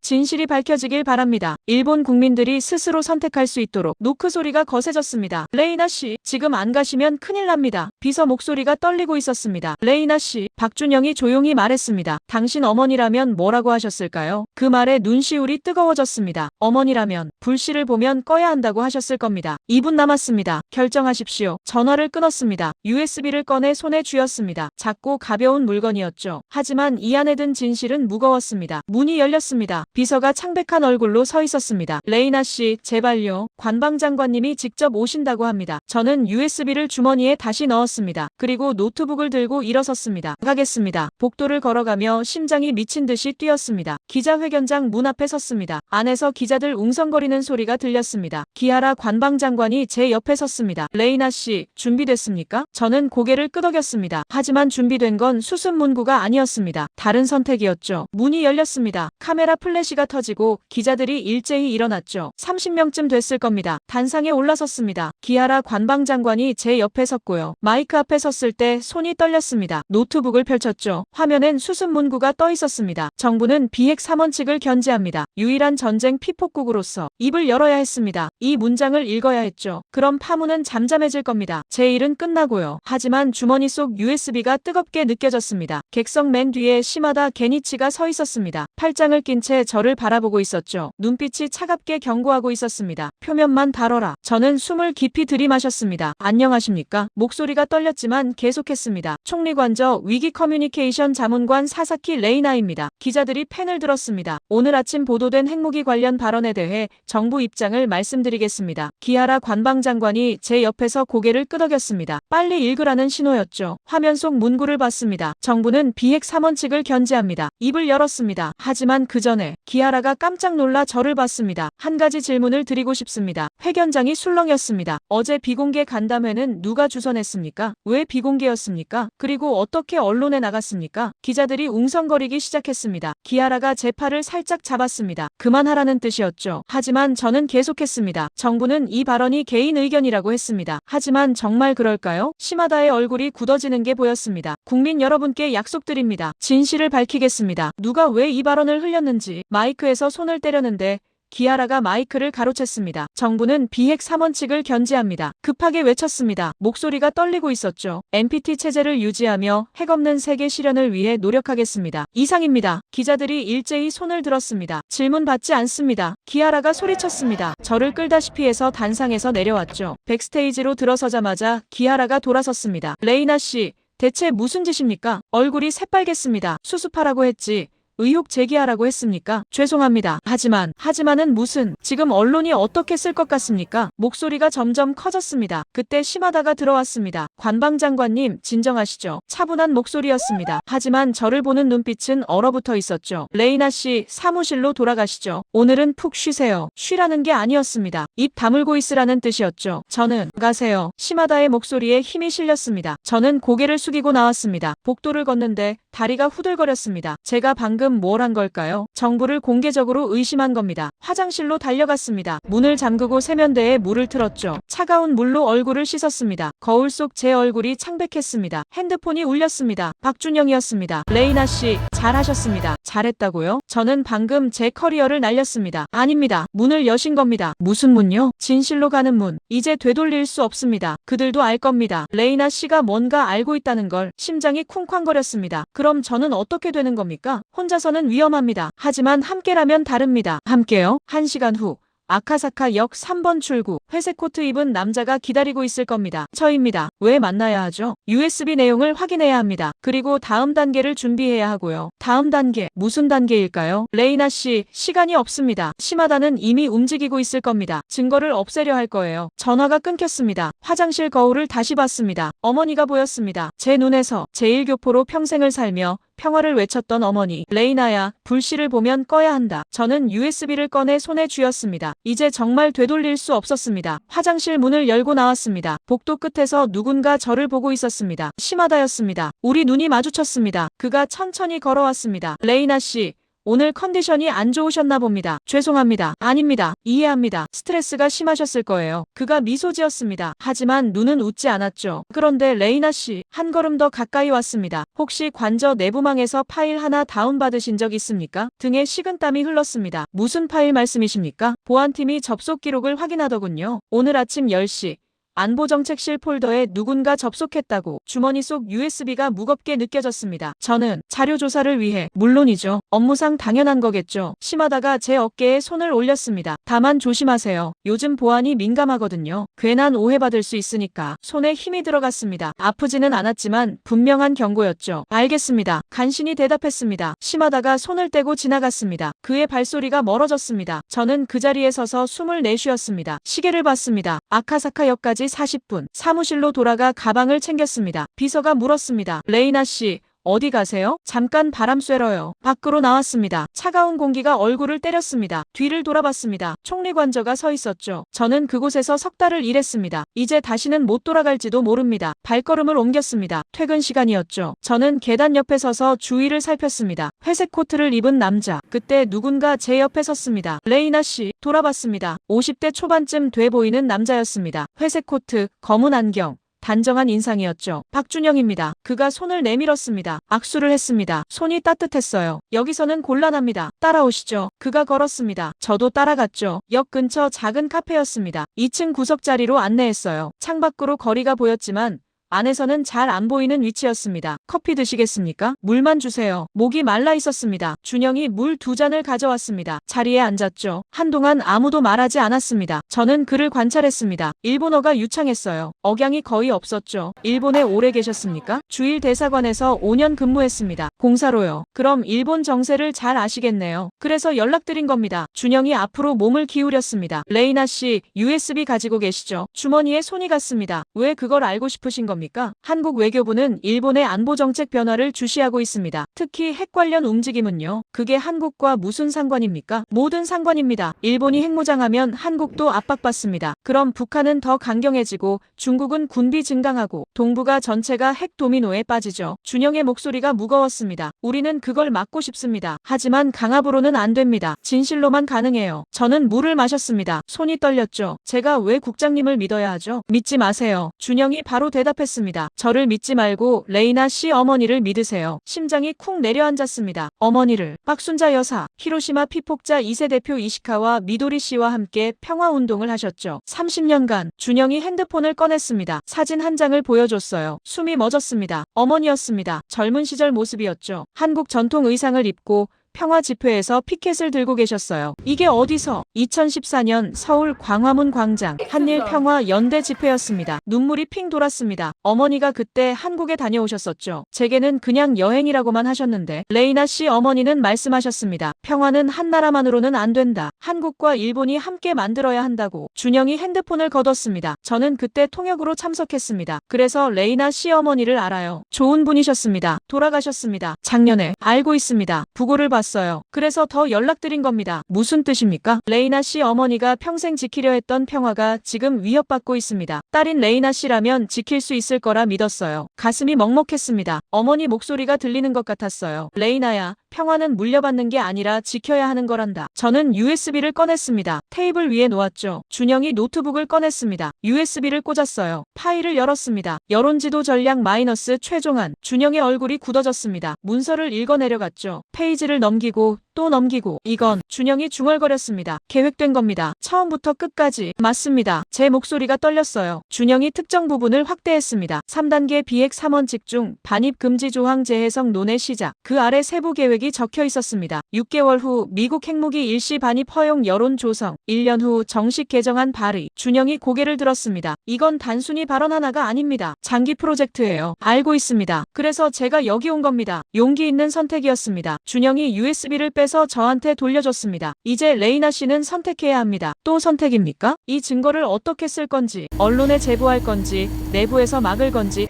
진실이 밝혀지길 바랍니다. 일본 국민들이 스스로 선택할 수 있도록. 노크 소리가 거세졌습니다. 레이나 씨, 지금 안 가시면 큰일 납니다. 비서 목소리가 떨리고 있었습니다. 레이나 씨, 박준영이 조용히 말했습니다. 당신 어머니라면 뭐라고 하셨을까요? 그 말에 눈시울이 뜨거워졌습니다. 어머니라면 불씨를 보면 꺼야 한다고 하셨을 겁니다. 2분 남았습니다. 결정하십시오. 전화를 끊었습니다. USB를 꺼내 손에 쥐었습니다. 작고 가벼운 물건이었죠. 하지만 이 안에 든 진실은 무거웠습니다. 문이 열렸습니다. 비서가 창백한 얼굴로 서 있었습니다. 레이나 씨, 제발요. 관방장관님이 직접 오신다고 합니다. 저는 USB를 주머니에 다시 넣었습니다. 그리고 노트북을 들고 일어섰습니다. 가겠습니다. 복도를 걸어가며 심장이 미친 듯이 뛰었습니다. 기자회견장 문 앞에 섰습니다. 안에서 기자들 웅성거리는 소리가 들렸습니다. 기하라 관방장관이 제 옆에 섰습니다. 레이나 씨, 준비됐습니까? 저는 고개를 끄덕였습니다. 하지만 준비된 건 수습 문구가 아니었습니다. 다른 선택이었죠. 문이 열렸습니다. 카메라 플래시가 터지고 기자들이 일제히 일어났죠. 30명쯤 됐을 겁니다. 단상에 올라섰습니다. 기하라 관방장관이 제 옆에 섰고요. 마이크 앞에 섰을 때 손이 떨렸습니다. 노트북을 펼쳤죠. 화면엔 수습 문구가 떠 있었습니다. 정부는 비핵 3원칙을 견제합니다. 유일한 전쟁 피폭국으로서 입을 열어야 했습니다. 이 문장을 읽어야 했죠. 그럼 파문은 잠잠해질 겁니다. 제 일은 끝나고요. 하지만 주머니 속 USB가 뜨겁게 느껴졌습니다. 객석 맨 뒤에 시마다 게니치가 서 있었습니다. 팔짱을 낀 채 저를 바라보고 있었죠. 눈빛이 차갑게 경고하고 있었습니다. 표면만 다뤄라. 저는 숨을 깊이 들이마셨습니다. 안녕하십니까? 목소리가 떨렸지만 계속했습니다. 총리관저 위기 커뮤니케이션 자문관 사사키 레이나입니다. 기자들이 펜을 들었습니다. 오늘 아침 보도된 핵무기 관련 발언에 대해 정부 입장을 말씀드리겠습니다. 기하라 관방장관이 제 옆에서 고개를 끄덕였습니다. 빨리 읽으라는 신호였죠. 화면 속 문구를 봤습니다. 정부는 비핵 3원칙을 견제합니다. 입을 열었습니다. 하지만 그 전에 기하라가 깜짝 놀라 저를 봤습니다. 한 가지 질문을 드리고 싶습니다. 회견장이 술렁였습니다. 어제 비공개 간담회는 누가 주선했습니까? 왜 비공개였습니까? 그리고 어떻게 언론에 나갔습니까? 기자들이 웅성거리기 시작했습니다. 기하라가 제 팔을 살짝 잡았습니다. 그만하라는 뜻이었죠. 하지만 저는 계속했습니다. 정부는 이 발언이 개인 의견이라고 했습니다. 하지만 정말 그럴까요? 시마다의 얼굴이 굳어지는 게 보였습니다. 국민 여러분께 약속드립니다. 진실을 밝히겠습니다. 누가 왜 이 발언을 흘렸는지. 마이크에서 손을 때렸는데 기하라가 마이크를 가로챘습니다. 정부는 비핵 3원칙을 견제합니다. 급하게 외쳤습니다. 목소리가 떨리고 있었죠. NPT 체제를 유지하며 핵 없는 세계 실현을 위해 노력하겠습니다. 이상입니다. 기자들이 일제히 손을 들었습니다. 질문 받지 않습니다. 기하라가 소리쳤습니다. 저를 끌다시피 해서 단상에서 내려왔죠. 백스테이지로 들어서자마자 기하라가 돌아섰습니다. 레이나 씨, 대체 무슨 짓입니까? 얼굴이 새빨갰습니다. 수습하라고 했지. 의혹 제기하라고 했습니까? 죄송합니다. 하지만은 무슨, 지금 언론이 어떻게 쓸 것 같습니까? 목소리가 점점 커졌습니다. 그때 시마다가 들어왔습니다. 관방장관님, 진정하시죠. 차분한 목소리였습니다. 하지만 저를 보는 눈빛은 얼어붙어 있었죠. 레이나 씨, 사무실로 돌아가시죠. 오늘은 푹 쉬세요. 쉬라는 게 아니었습니다. 입 다물고 있으라는 뜻이었죠. 저는, 가세요. 시마다의 목소리에 힘이 실렸습니다. 저는 고개를 숙이고 나왔습니다. 복도를 걷는데 다리가 후들거렸습니다. 제가 방금 방금 뭘 한 걸까요? 정부를 공개적으로 의심한 겁니다. 화장실로 달려갔습니다. 문을 잠그고 세면대에 물을 틀었죠. 차가운 물로 얼굴을 씻었습니다. 거울 속 제 얼굴이 창백했습니다. 핸드폰이 울렸습니다. 박준영이었습니다. 레이나 씨, 잘하셨습니다. 잘했다고요? 저는 방금 제 커리어를 날렸습니다. 아닙니다. 문을 여신 겁니다. 무슨 문요? 진실로 가는 문. 이제 되돌릴 수 없습니다. 그들도 알 겁니다. 레이나 씨가 뭔가 알고 있다는 걸. 심장이 쿵쾅거렸습니다. 그럼 저는 어떻게 되는 겁니까? 혼자서는 위험합니다. 하지만 함께라면 다릅니다. 함께요? 1시간 후. 아카사카 역 3번 출구. 회색 코트 입은 남자가 기다리고 있을 겁니다. 저입니다. 왜 만나야 하죠? USB 내용을 확인해야 합니다. 그리고 다음 단계를 준비해야 하고요. 다음 단계. 무슨 단계일까요? 레이나 씨, 시간이 없습니다. 시마다는 이미 움직이고 있을 겁니다. 증거를 없애려 할 거예요. 전화가 끊겼습니다. 화장실 거울을 다시 봤습니다. 어머니가 보였습니다. 제 눈에서 제1교포로 평생을 살며 평화를 외쳤던 어머니. 레이나야, 불씨를 보면 꺼야 한다. 저는 USB를 꺼내 손에 쥐었습니다. 이제 정말 되돌릴 수 없었습니다. 화장실 문을 열고 나왔습니다. 복도 끝에서 누군가 저를 보고 있었습니다. 시마다였습니다. 우리 눈이 마주쳤습니다. 그가 천천히 걸어왔습니다. 레이나 씨, 오늘 컨디션이 안 좋으셨나 봅니다. 죄송합니다. 아닙니다. 이해합니다. 스트레스가 심하셨을 거예요. 그가 미소 지었습니다. 하지만 눈은 웃지 않았죠. 그런데 레이나 씨, 한 걸음 더 가까이 왔습니다. 혹시 관저 내부망에서 파일 하나 다운받으신 적 있습니까? 등에 식은땀이 흘렀습니다. 무슨 파일 말씀이십니까? 보안팀이 접속 기록을 확인하더군요. 오늘 아침 10시. 안보정책실 폴더에 누군가 접속했다고. 주머니 속 USB가 무겁게 느껴졌습니다. 저는 자료 조사를 위해, 물론이죠. 업무상 당연한 거겠죠. 시마다가 제 어깨에 손을 올렸습니다. 다만 조심하세요. 요즘 보안이 민감하거든요. 괜한 오해받을 수 있으니까. 손에 힘이 들어갔습니다. 아프지는 않았지만 분명한 경고였죠. 알겠습니다. 간신히 대답했습니다. 시마다가 손을 떼고 지나갔습니다. 그의 발소리가 멀어졌습니다. 저는 그 자리에 서서 숨을 내쉬었습니다. 시계를 봤습니다. 아카사카역까지 40분. 사무실로 돌아가 가방을 챙겼습니다. 비서가 물었습니다. 레이나 씨, 어디 가세요? 잠깐 바람 쐬러요. 밖으로 나왔습니다. 차가운 공기가 얼굴을 때렸습니다. 뒤를 돌아봤습니다. 총리 관저가 서 있었죠. 저는 그곳에서 석 달을 일했습니다. 이제 다시는 못 돌아갈지도 모릅니다. 발걸음을 옮겼습니다. 퇴근 시간이었죠. 저는 계단 옆에 서서 주위를 살폈습니다. 회색 코트를 입은 남자. 그때 누군가 제 옆에 섰습니다. 레이나 씨, 돌아봤습니다. 50대 초반쯤 돼 보이는 남자였습니다. 회색 코트, 검은 안경. 단정한 인상이었죠. 박준영입니다. 그가 손을 내밀었습니다. 악수를 했습니다. 손이 따뜻했어요. 여기서는 곤란합니다. 따라오시죠. 그가 걸었습니다. 저도 따라갔죠. 역 근처 작은 카페였습니다. 2층 구석 자리로 안내했어요. 창밖으로 거리가 보였지만 안에서는 잘 안 보이는 위치였습니다. 커피 드시겠습니까? 물만 주세요. 목이 말라 있었습니다. 준영이 물 2잔을 가져왔습니다. 자리에 앉았죠. 한동안 아무도 말하지 않았습니다. 저는 그를 관찰했습니다. 일본어가 유창했어요. 억양이 거의 없었죠. 일본에 오래 계셨습니까? 주일 대사관에서 5년 근무했습니다. 공사로요. 그럼 일본 정세를 잘 아시겠네요. 그래서 연락드린 겁니다. 준영이 앞으로 몸을 기울였습니다. 레이나 씨, USB 가지고 계시죠? 주머니에 손이 갔습니다. 왜 그걸 알고 싶으신 겁니까? 한국 외교부는 일본의 안보정책 변화를 주시하고 있습니다. 특히 핵 관련 움직임은요. 그게 한국과 무슨 상관입니까? 모든 상관입니다. 일본이 핵무장하면 한국도 압박받습니다. 그럼 북한은 더 강경해지고 중국은 군비 증강하고 동북아 전체가 핵 도미노에 빠지죠. 준영의 목소리가 무거웠습니다. 우리는 그걸 막고 싶습니다. 하지만 강압으로는 안 됩니다. 진실로만 가능해요. 저는 물을 마셨습니다. 손이 떨렸죠. 제가 왜 국장님을 믿어야 하죠? 믿지 마세요. 준영이 바로 대답했습니다. 저를 믿지 말고 레이나 씨 어머니를 믿으세요. 심장이 쿵 내려앉았습니다. 어머니를. 박순자 여사, 히로시마 피폭자 2세 대표 이시카와 미도리 씨와 함께 평화운동을 하셨죠. 30년간. 준영이 핸드폰을 꺼냈습니다. 사진 한 장을 보여줬어요. 숨이 멎었습니다. 어머니였습니다. 젊은 시절 모습이었죠. 한국 전통 의상을 입고 평화 집회에서 피켓을 들고 계셨어요. 이게 어디서? 2014년 서울 광화문 광장 한일 평화 연대 집회였습니다. 눈물이 핑 돌았습니다. 어머니가 그때 한국에 다녀오셨었죠. 제게는 그냥 여행이라고만 하셨는데 레이나 씨 어머니는 말씀하셨습니다. 평화는 한 나라만으로는 안 된다. 한국과 일본이 함께 만들어야 한다고. 준영이 핸드폰을 거뒀습니다. 저는 그때 통역으로 참석했습니다. 그래서 레이나 씨 어머니를 알아요. 좋은 분이셨습니다. 돌아가셨습니다. 작년에. 알고 있습니다. 부고를 받 왔어요. 그래서 더 연락드린 겁니다. 무슨 뜻입니까? 레이나 씨 어머니가 평생 지키려 했던 평화가 지금 위협받고 있습니다. 딸인 레이나 씨라면 지킬 수 있을 거라 믿었어요. 가슴이 먹먹했습니다. 어머니 목소리가 들리는 것 같았어요. 레이나야, 평화는 물려받는 게 아니라 지켜야 하는 거란다. 저는 USB를 꺼냈습니다. 테이블 위에 놓았죠. 준영이 노트북을 꺼냈습니다. USB를 꽂았어요. 파일을 열었습니다. 여론지도 전략 마이너스 최종안. 준영의 얼굴이 굳어졌습니다. 문서를 읽어 내려갔죠. 페이지를 넘기고 또 넘기고. 이건 준영이 중얼거렸습니다. 계획된 겁니다. 처음부터 끝까지. 맞습니다. 제 목소리가 떨렸어요. 준영이 특정 부분을 확대했습니다. 3단계 비핵 3원칙 중 반입 금지 조항 재해석 논의 시작. 그 아래 세부 계획이 적혀 있었습니다. 6개월 후 미국 핵무기 일시 반입 허용 여론 조성. 1년 후 정식 개정안 발의. 준영이 고개를 들었습니다. 이건 단순히 발언 하나가 아닙니다. 장기 프로젝트예요. 알고 있습니다. 그래서 제가 여기 온 겁니다. 용기 있는 선택이었습니다. 준영이 USB를 빼서 저한테 돌려줬습니다. 이제 레이나 씨는 선택해야 합니다. 또 선택입니까? 이 증거를 어떻게 쓸 건지, 언론에 제보할 건지, 내부에서 막을 건지,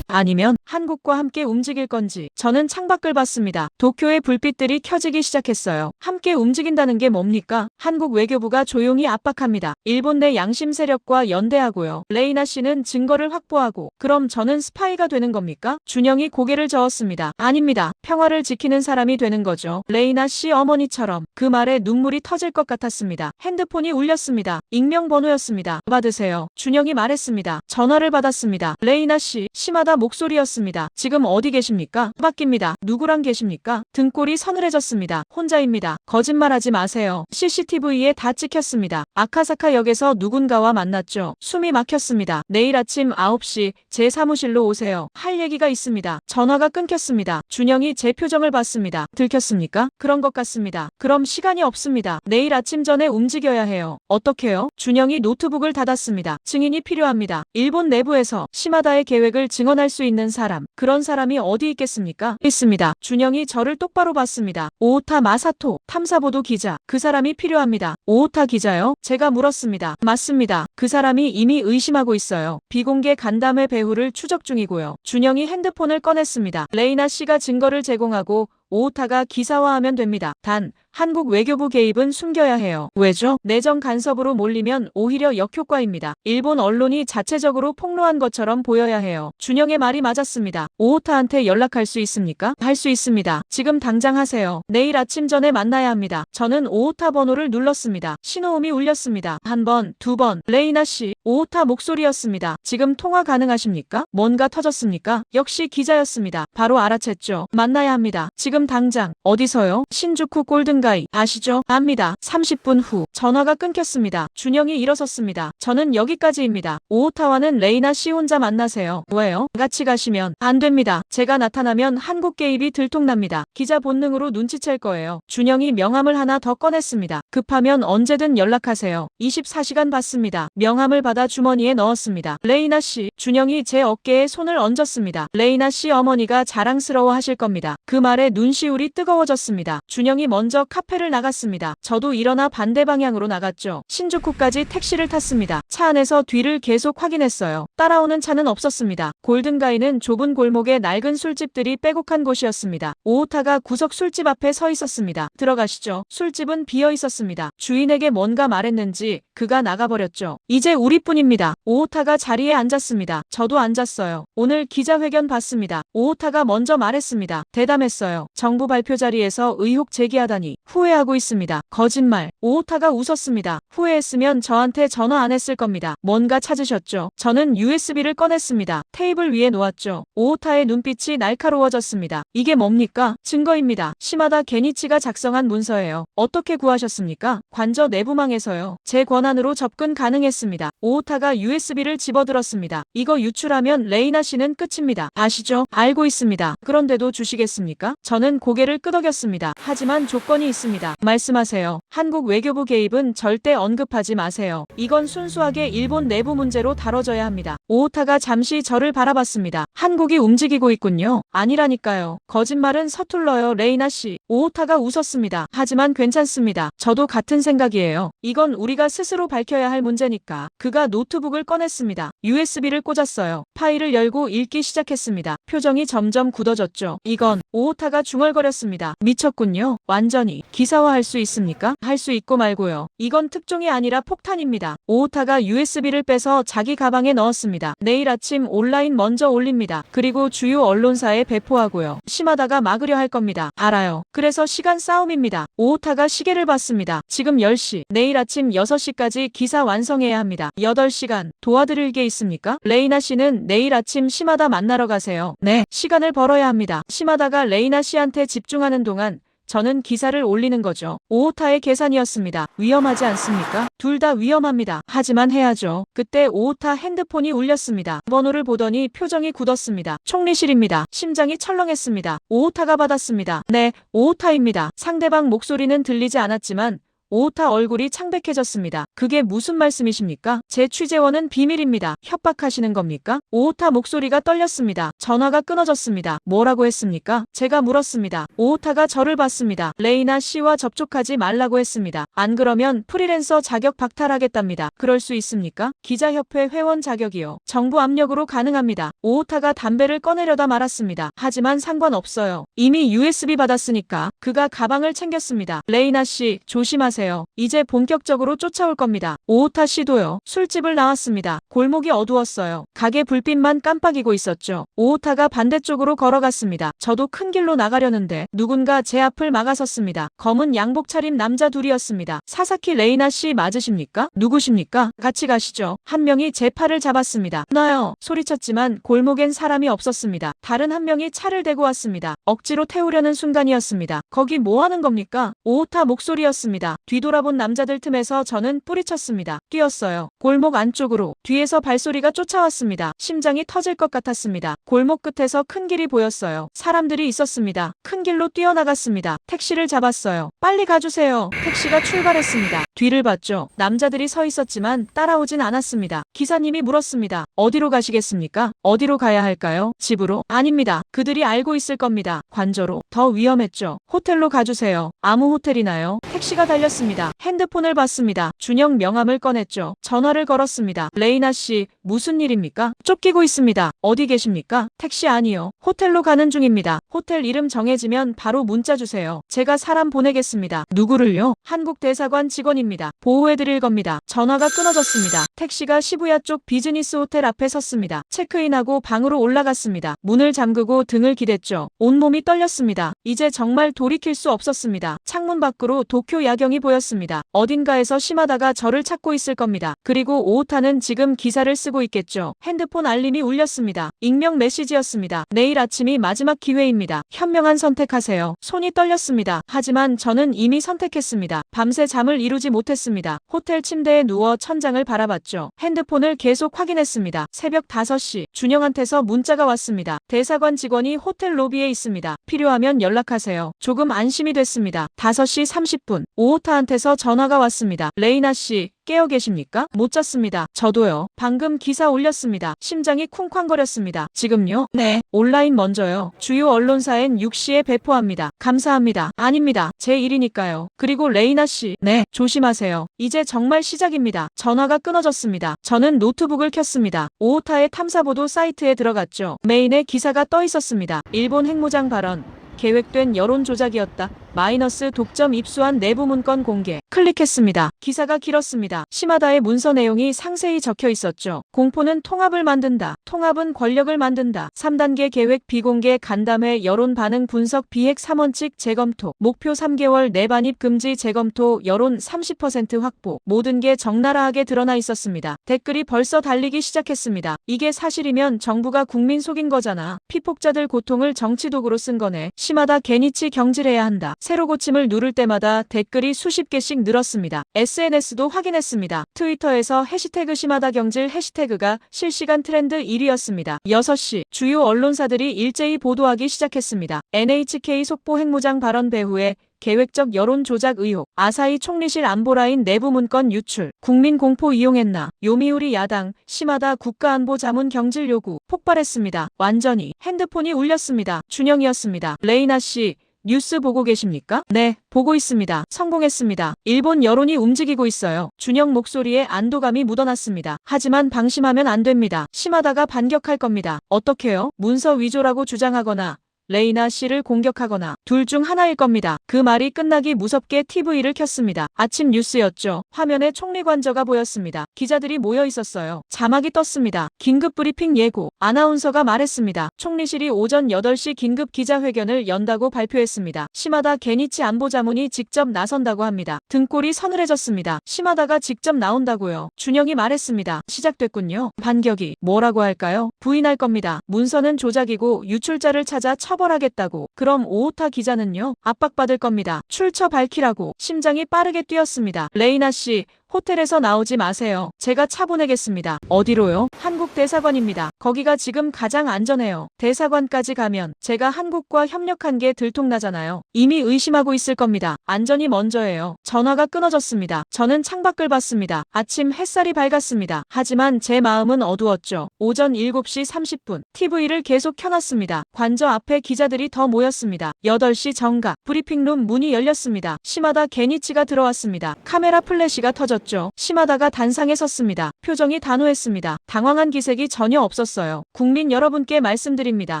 아니면 한국과 함께 움직일 건지. 저는 창밖을 봤습니다. 도쿄의 불빛들이 켜지기 시작했어요. 함께 움직인다는 게 뭡니까? 한국 외교부가 조용히 압박합니다. 일본 내 양심 세력과 연대하고요. 레이나 씨는 증거를 확보하고. 그럼 저는 스파이가 되는 겁니까? 준영이 고개를 저었습니다. 아닙니다. 평화를 지키는 사람이 되는 거죠. 레이나 씨 어머니처럼. 그 말에 눈물이 터질 것 같았습니다. 핸드폰이 울렸습니다. 익명 번호였습니다. 받으세요. 준영이 말했습니다. 전화를 받았습니다. 레이나 씨, 심하다 목소리였습니다. 지금 어디 계십니까? 바뀝니다. 누구랑 계십니까? 등골이 서늘해졌습니다. 혼자입니다. 거짓말하지 마세요. CCTV에 다 찍혔습니다. 아카사카 역에서 누군가와 만났죠. 숨이 막혔습니다. 내일 아침 9시 제 사무실로 오세요. 할 얘기가 있습니다. 전화가 끊겼습니다. 준영이 제 표정을 봤습니다. 들켰습니까? 그런 것 같습니다. 그럼 시간이 없습니다. 내일 아침 전에 움직여야 해요. 어떻게요? 준영이 노트북을 닫았습니다. 증인이 필요합니다. 일본 내부에서 시마다의 계획을 증언할 수 있는 사람. 그런 사람이 어디 있겠습니까? 있습니다. 준영이 저를 똑바로 봤습니다. 오오타 마사토, 탐사보도 기자. 그 사람이 필요합니다. 오오타 기자요? 제가 물었습니다. 맞습니다. 그 사람이 이미 의심하고 있어요. 비공개 간담회 배후를 추적 중이고요. 준영이 핸드폰을 꺼냈습니다. 레이나 씨가 증거를 제공하고 오오타가 기사화하면 됩니다. 단, 한국 외교부 개입은 숨겨야 해요. 왜죠? 내정 간섭으로 몰리면 오히려 역효과입니다. 일본 언론이 자체적으로 폭로한 것처럼 보여야 해요. 준영의 말이 맞았습니다. 오오타한테 연락할 수 있습니까? 할 수 있습니다. 지금 당장 하세요. 내일 아침 전에 만나야 합니다. 저는 오오타 번호를 눌렀습니다. 신호음이 울렸습니다. 한 번, 두 번. 레이나 씨, 오오타 목소리였습니다. 지금 통화 가능하십니까? 뭔가 터졌습니까? 역시 기자였습니다. 바로 알아챘죠. 만나야 합니다. 지금 당장. 어디서요? 신주쿠 골든가이. 아시죠? 압니다. 30분 후. 전화가 끊겼습니다. 준영이 일어섰습니다. 저는 여기까지입니다. 오오타와는 레이나 씨 혼자 만나세요. 왜요? 같이 가시면 안 됩니다. 제가 나타나면 한국 개입이 들통납니다. 기자 본능으로 눈치챌 거예요. 준영이 명함을 하나 더 꺼냈습니다. 급하면 언제든 연락하세요. 24시간 받습니다. 명함을 받아 주머니에 넣었습니다. 레이나 씨. 준영이 제 어깨에 손을 얹었습니다. 레이나 씨 어머니가 자랑스러워 하실 겁니다. 그 말에 눈시울이 뜨거워졌습니다. 준영이 먼저 카페를 나갔습니다. 저도 일어나 반대 방향으로 나갔죠. 신주쿠까지 택시를 탔습니다. 차 안에서 뒤를 계속 확인했어요. 따라오는 차는 없었습니다. 골든가이는 좁은 골목에 낡은 술집들이 빼곡한 곳이었습니다. 오오타가 구석 술집 앞에 서 있었습니다. 들어가시죠. 술집은 비어 있었습니다. 주인에게 뭔가 말했는지 그가 나가버렸죠. 이제 우리뿐입니다. 오오타가 자리에 앉았습니다. 저도 앉았어요. 오늘 기자회견 봤습니다. 오오타가 먼저 말했습니다. 대담했어요. 정부 발표 자리에서 의혹 제기하다니 후회하고 있습니다. 거짓말. 오오타가 웃었습니다. 후회했으면 저한테 전화 안 했을 겁니다. 뭔가 찾으셨죠? 저는 USB를 꺼냈습니다. 테이블 위에 놓았죠. 오오타의 눈빛이 날카로워졌습니다. 이게 뭡니까? 증거입니다. 시마다 게니치가 작성한 문서예요. 어떻게 구하셨습니까? 관저 내부망에서요. 제 권한으로 접근 가능했습니다. 오오타가 USB를 집어들었습니다. 이거 유출하면 레이나 씨는 끝입니다. 아시죠? 알고 있습니다. 그런데도 주시겠습니까? 저는 고개를 끄덕였습니다. 하지만 조건이 있습니다. 말씀하세요. 한국 외교부 개입은 절대 언급하지 마세요. 이건 순수하게 일본 내부 문제로 다뤄져야 합니다. 오오타가 잠시 저를 바라봤습니다. 한국이 움직이고 있군요. 아니라니까요. 거짓말은 서툴러요, 레이나 씨. 오오타가 웃었습니다. 하지만 괜찮습니다. 저도 같은 생각이에요. 이건 우리가 스스로 밝혀야 할 문제니까. 그가 노트북을 꺼냈습니다. USB를 꽂았어요. 파일을 열고 읽기 시작했습니다. 표정이 점점 굳어졌죠. 이건 오오타가 중얼거렸습니다. 미쳤군요. 완전히. 기사화할 수 있습니까? 할 수 있고 말고요. 이건 특종이 아니라 폭탄입니다. 오오타가 USB를 빼서 자기 가방에 넣었습니다. 내일 아침 온라인 먼저 올립니다. 그리고 주요 언론사에 배포하고요. 시마다가 막으려 할 겁니다. 알아요. 그래서 시간 싸움입니다. 오오타가 시계를 봤습니다. 지금 10시. 내일 아침 6시까지 기사 완성해야 합니다. 8시간. 도와드릴 게 있습니까? 레이나 씨는 내일 아침 시마다 만나러 가세요. 네. 시간을 벌어야 합니다. 시마다가 레이나 씨한테 집중하는 동안 저는 기사를 올리는 거죠. 오오타의 계산이었습니다. 위험하지 않습니까? 둘 다 위험합니다. 하지만 해야죠. 그때 오오타 핸드폰이 울렸습니다. 번호를 보더니 표정이 굳었습니다. 총리실입니다. 심장이 철렁했습니다. 오오타가 받았습니다. 네, 오오타입니다. 상대방 목소리는 들리지 않았지만 오오타 얼굴이 창백해졌습니다. 그게 무슨 말씀이십니까? 제 취재원은 비밀입니다. 협박하시는 겁니까? 오오타 목소리가 떨렸습니다. 전화가 끊어졌습니다. 뭐라고 했습니까? 제가 물었습니다. 오오타가 저를 봤습니다. 레이나 씨와 접촉하지 말라고 했습니다. 안 그러면 프리랜서 자격 박탈하겠답니다. 그럴 수 있습니까? 기자협회 회원 자격이요. 정부 압력으로 가능합니다. 오오타가 담배를 꺼내려다 말았습니다. 하지만 상관없어요. 이미 USB 받았으니까. 그가 가방을 챙겼습니다. 레이나 씨, 조심하세요. 이제 본격적으로 쫓아올 겁니다. 오오타 씨도요. 술집을 나왔습니다. 골목이 어두웠어요. 가게 불빛만 깜빡이고 있었죠. 오오타가 반대쪽으로 걸어갔습니다. 저도 큰 길로 나가려는데 누군가 제 앞을 막아섰습니다. 검은 양복 차림 남자 둘이었습니다. 사사키 레이나 씨 맞으십니까? 누구십니까? 같이 가시죠. 한 명이 제 팔을 잡았습니다. 나요. 소리쳤지만 골목엔 사람이 없었습니다. 다른 한 명이 차를 대고 왔습니다. 억지로 태우려는 순간이었습니다. 거기 뭐 하는 겁니까? 오오타 목소리였습니다. 뒤돌아본 남자들 틈에서 저는 뿌리쳤습니다. 뛰었어요. 골목 안쪽으로. 뒤에서 발소리가 쫓아왔습니다. 심장이 터질 것 같았습니다. 골목 끝에서 큰 길이 보였어요. 사람들이 있었습니다. 큰 길로 뛰어나갔습니다. 택시를 잡았어요. 빨리 가주세요. 택시가 출발했습니다. 뒤를 봤죠. 남자들이 서 있었지만 따라오진 않았습니다. 기사님이 물었습니다. 어디로 가시겠습니까? 어디로 가야 할까요? 집으로? 아닙니다. 그들이 알고 있을 겁니다. 관저로. 더 위험했죠. 호텔로 가주세요. 아무 호텔이나요? 택시가 달렸습니다. 핸드폰을 봤습니다. 준영 명함을 꺼냈죠. 전화를 걸었습니다. 레이나 씨, 무슨 일입니까? 쫓기고 있습니다. 어디 계십니까? 택시 아니요. 호텔로 가는 중입니다. 호텔 이름 정해지면 바로 문자 주세요. 제가 사람 보내겠습니다. 누구를요? 한국 대사관 직원입니다. 보호해드릴 겁니다. 전화가 끊어졌습니다. 택시가 시부야 쪽 비즈니스 호텔 앞에 섰습니다. 체크인하고 방으로 올라갔습니다. 문을 잠그고 등을 기댔죠. 온몸이 떨렸습니다. 이제 정말 돌이킬 수 없었습니다. 창문 밖으로 도쿄 야경이 보였습니다. 어딘가에서 시마다가 저를 찾고 있을 겁니다. 그리고 오오타는 지금 기사를 쓰고 있겠죠. 핸드폰 알림이 울렸습니다. 익명 메시지였습니다. 내일 아침이 마지막 기회입니다. 현명한 선택하세요. 손이 떨렸습니다. 하지만 저는 이미 선택했습니다. 밤새 잠을 이루지 못했습니다. 호텔 침대에 누워 천장을 바라봤죠. 핸드폰을 계속 확인했습니다. 새벽 5시 준영한테서 문자가 왔습니다. 대사관 직원이 호텔 로비에 있습니다. 필요하면 연락하세요. 조금 안심이 됐습니다. 5시 30분 오오타한테서 전화가 왔습니다. 레이나 씨, 깨어 계십니까? 못 잤습니다. 저도요. 방금 기사 올렸습니다. 심장이 쿵쾅거렸습니다. 지금요? 네. 온라인 먼저요. 주요 언론사엔 6시에 배포합니다. 감사합니다. 아닙니다. 제 일이니까요. 그리고 레이나 씨. 네. 조심하세요. 이제 정말 시작입니다. 전화가 끊어졌습니다. 저는 노트북을 켰습니다. 오오타의 탐사보도 사이트에 들어갔죠. 메인에 기사가 떠 있었습니다. 일본 핵무장 발언. 계획된 여론 조작이었다. 마이너스 독점 입수한 내부 문건 공개. 클릭했습니다. 기사가 길었습니다. 시마다의 문서 내용이 상세히 적혀 있었죠. 공포는 통합을 만든다. 통합은 권력을 만든다. 3단계 계획 비공개 간담회 여론 반응 분석 비핵 3원칙 재검토. 목표 3개월 내 반입 금지 재검토 여론 30% 확보. 모든 게 적나라하게 드러나 있었습니다. 댓글이 벌써 달리기 시작했습니다. 이게 사실이면 정부가 국민 속인 거잖아. 피폭자들 고통을 정치 도구로 쓴 거네. 시마다 개니치 경질해야 한다. 새로 고침을 누를 때마다 댓글이 수십 개씩 늘었습니다. SNS도 확인했습니다. 트위터에서 해시태그 시마다 경질 해시태그가 실시간 트렌드 1위였습니다. 6시 주요 언론사들이 일제히 보도하기 시작했습니다. NHK 속보 핵무장 발언 배후에 계획적 여론 조작 의혹, 아사히 총리실 안보라인 내부 문건 유출, 국민 공포 이용했나, 요미우리 야당, 시마다 국가안보자문 경질 요구, 폭발했습니다. 완전히 핸드폰이 울렸습니다. 준영이었습니다. 레이나 씨, 뉴스 보고 계십니까? 네, 보고 있습니다. 성공했습니다. 일본 여론이 움직이고 있어요. 준영 목소리에 안도감이 묻어났습니다. 하지만 방심하면 안 됩니다. 시마다가 반격할 겁니다. 어떻게요? 문서 위조라고 주장하거나 레이나 씨를 공격하거나 둘 중 하나일 겁니다. 그 말이 끝나기 무섭게 TV를 켰습니다. 아침 뉴스였죠. 화면에 총리 관저가 보였습니다. 기자들이 모여 있었어요. 자막이 떴습니다. 긴급 브리핑 예고. 아나운서가 말했습니다. 총리실이 오전 8시 긴급 기자회견을 연다고 발표했습니다. 시마다 게니치 안보자문이 직접 나선다고 합니다. 등골이 서늘해졌습니다. 시마다가 직접 나온다고요. 준영이 말했습니다. 시작됐군요. 반격이 뭐라고 할까요? 부인할 겁니다. 문서는 조작이고 유출자를 찾아 처벌하겠다고. 그럼 오오타 기자는요? 압박받을 겁니다. 출처 밝히라고. 심장이 빠르게 뛰었습니다. 레이나 씨, 호텔에서 나오지 마세요. 제가 차 보내겠습니다. 어디로요? 한국 대사관입니다. 거기가 지금 가장 안전해요. 대사관까지 가면 제가 한국과 협력한 게 들통나잖아요. 이미 의심하고 있을 겁니다. 안전이 먼저예요. 전화가 끊어졌습니다. 저는 창밖을 봤습니다. 아침 햇살이 밝았습니다. 하지만 제 마음은 어두웠죠. 오전 7시 30분 TV를 계속 켜놨습니다. 관저 앞에 기자들이 더 모였습니다. 8시 정각 브리핑룸 문이 열렸습니다. 시마다 게니치가 들어왔습니다. 카메라 플래시가 터졌죠. 시마다가 단상에 섰습니다. 표정이 단호했습니다. 당황한 기색이 전혀 없었어요. 국민 여러분께 말씀드립니다.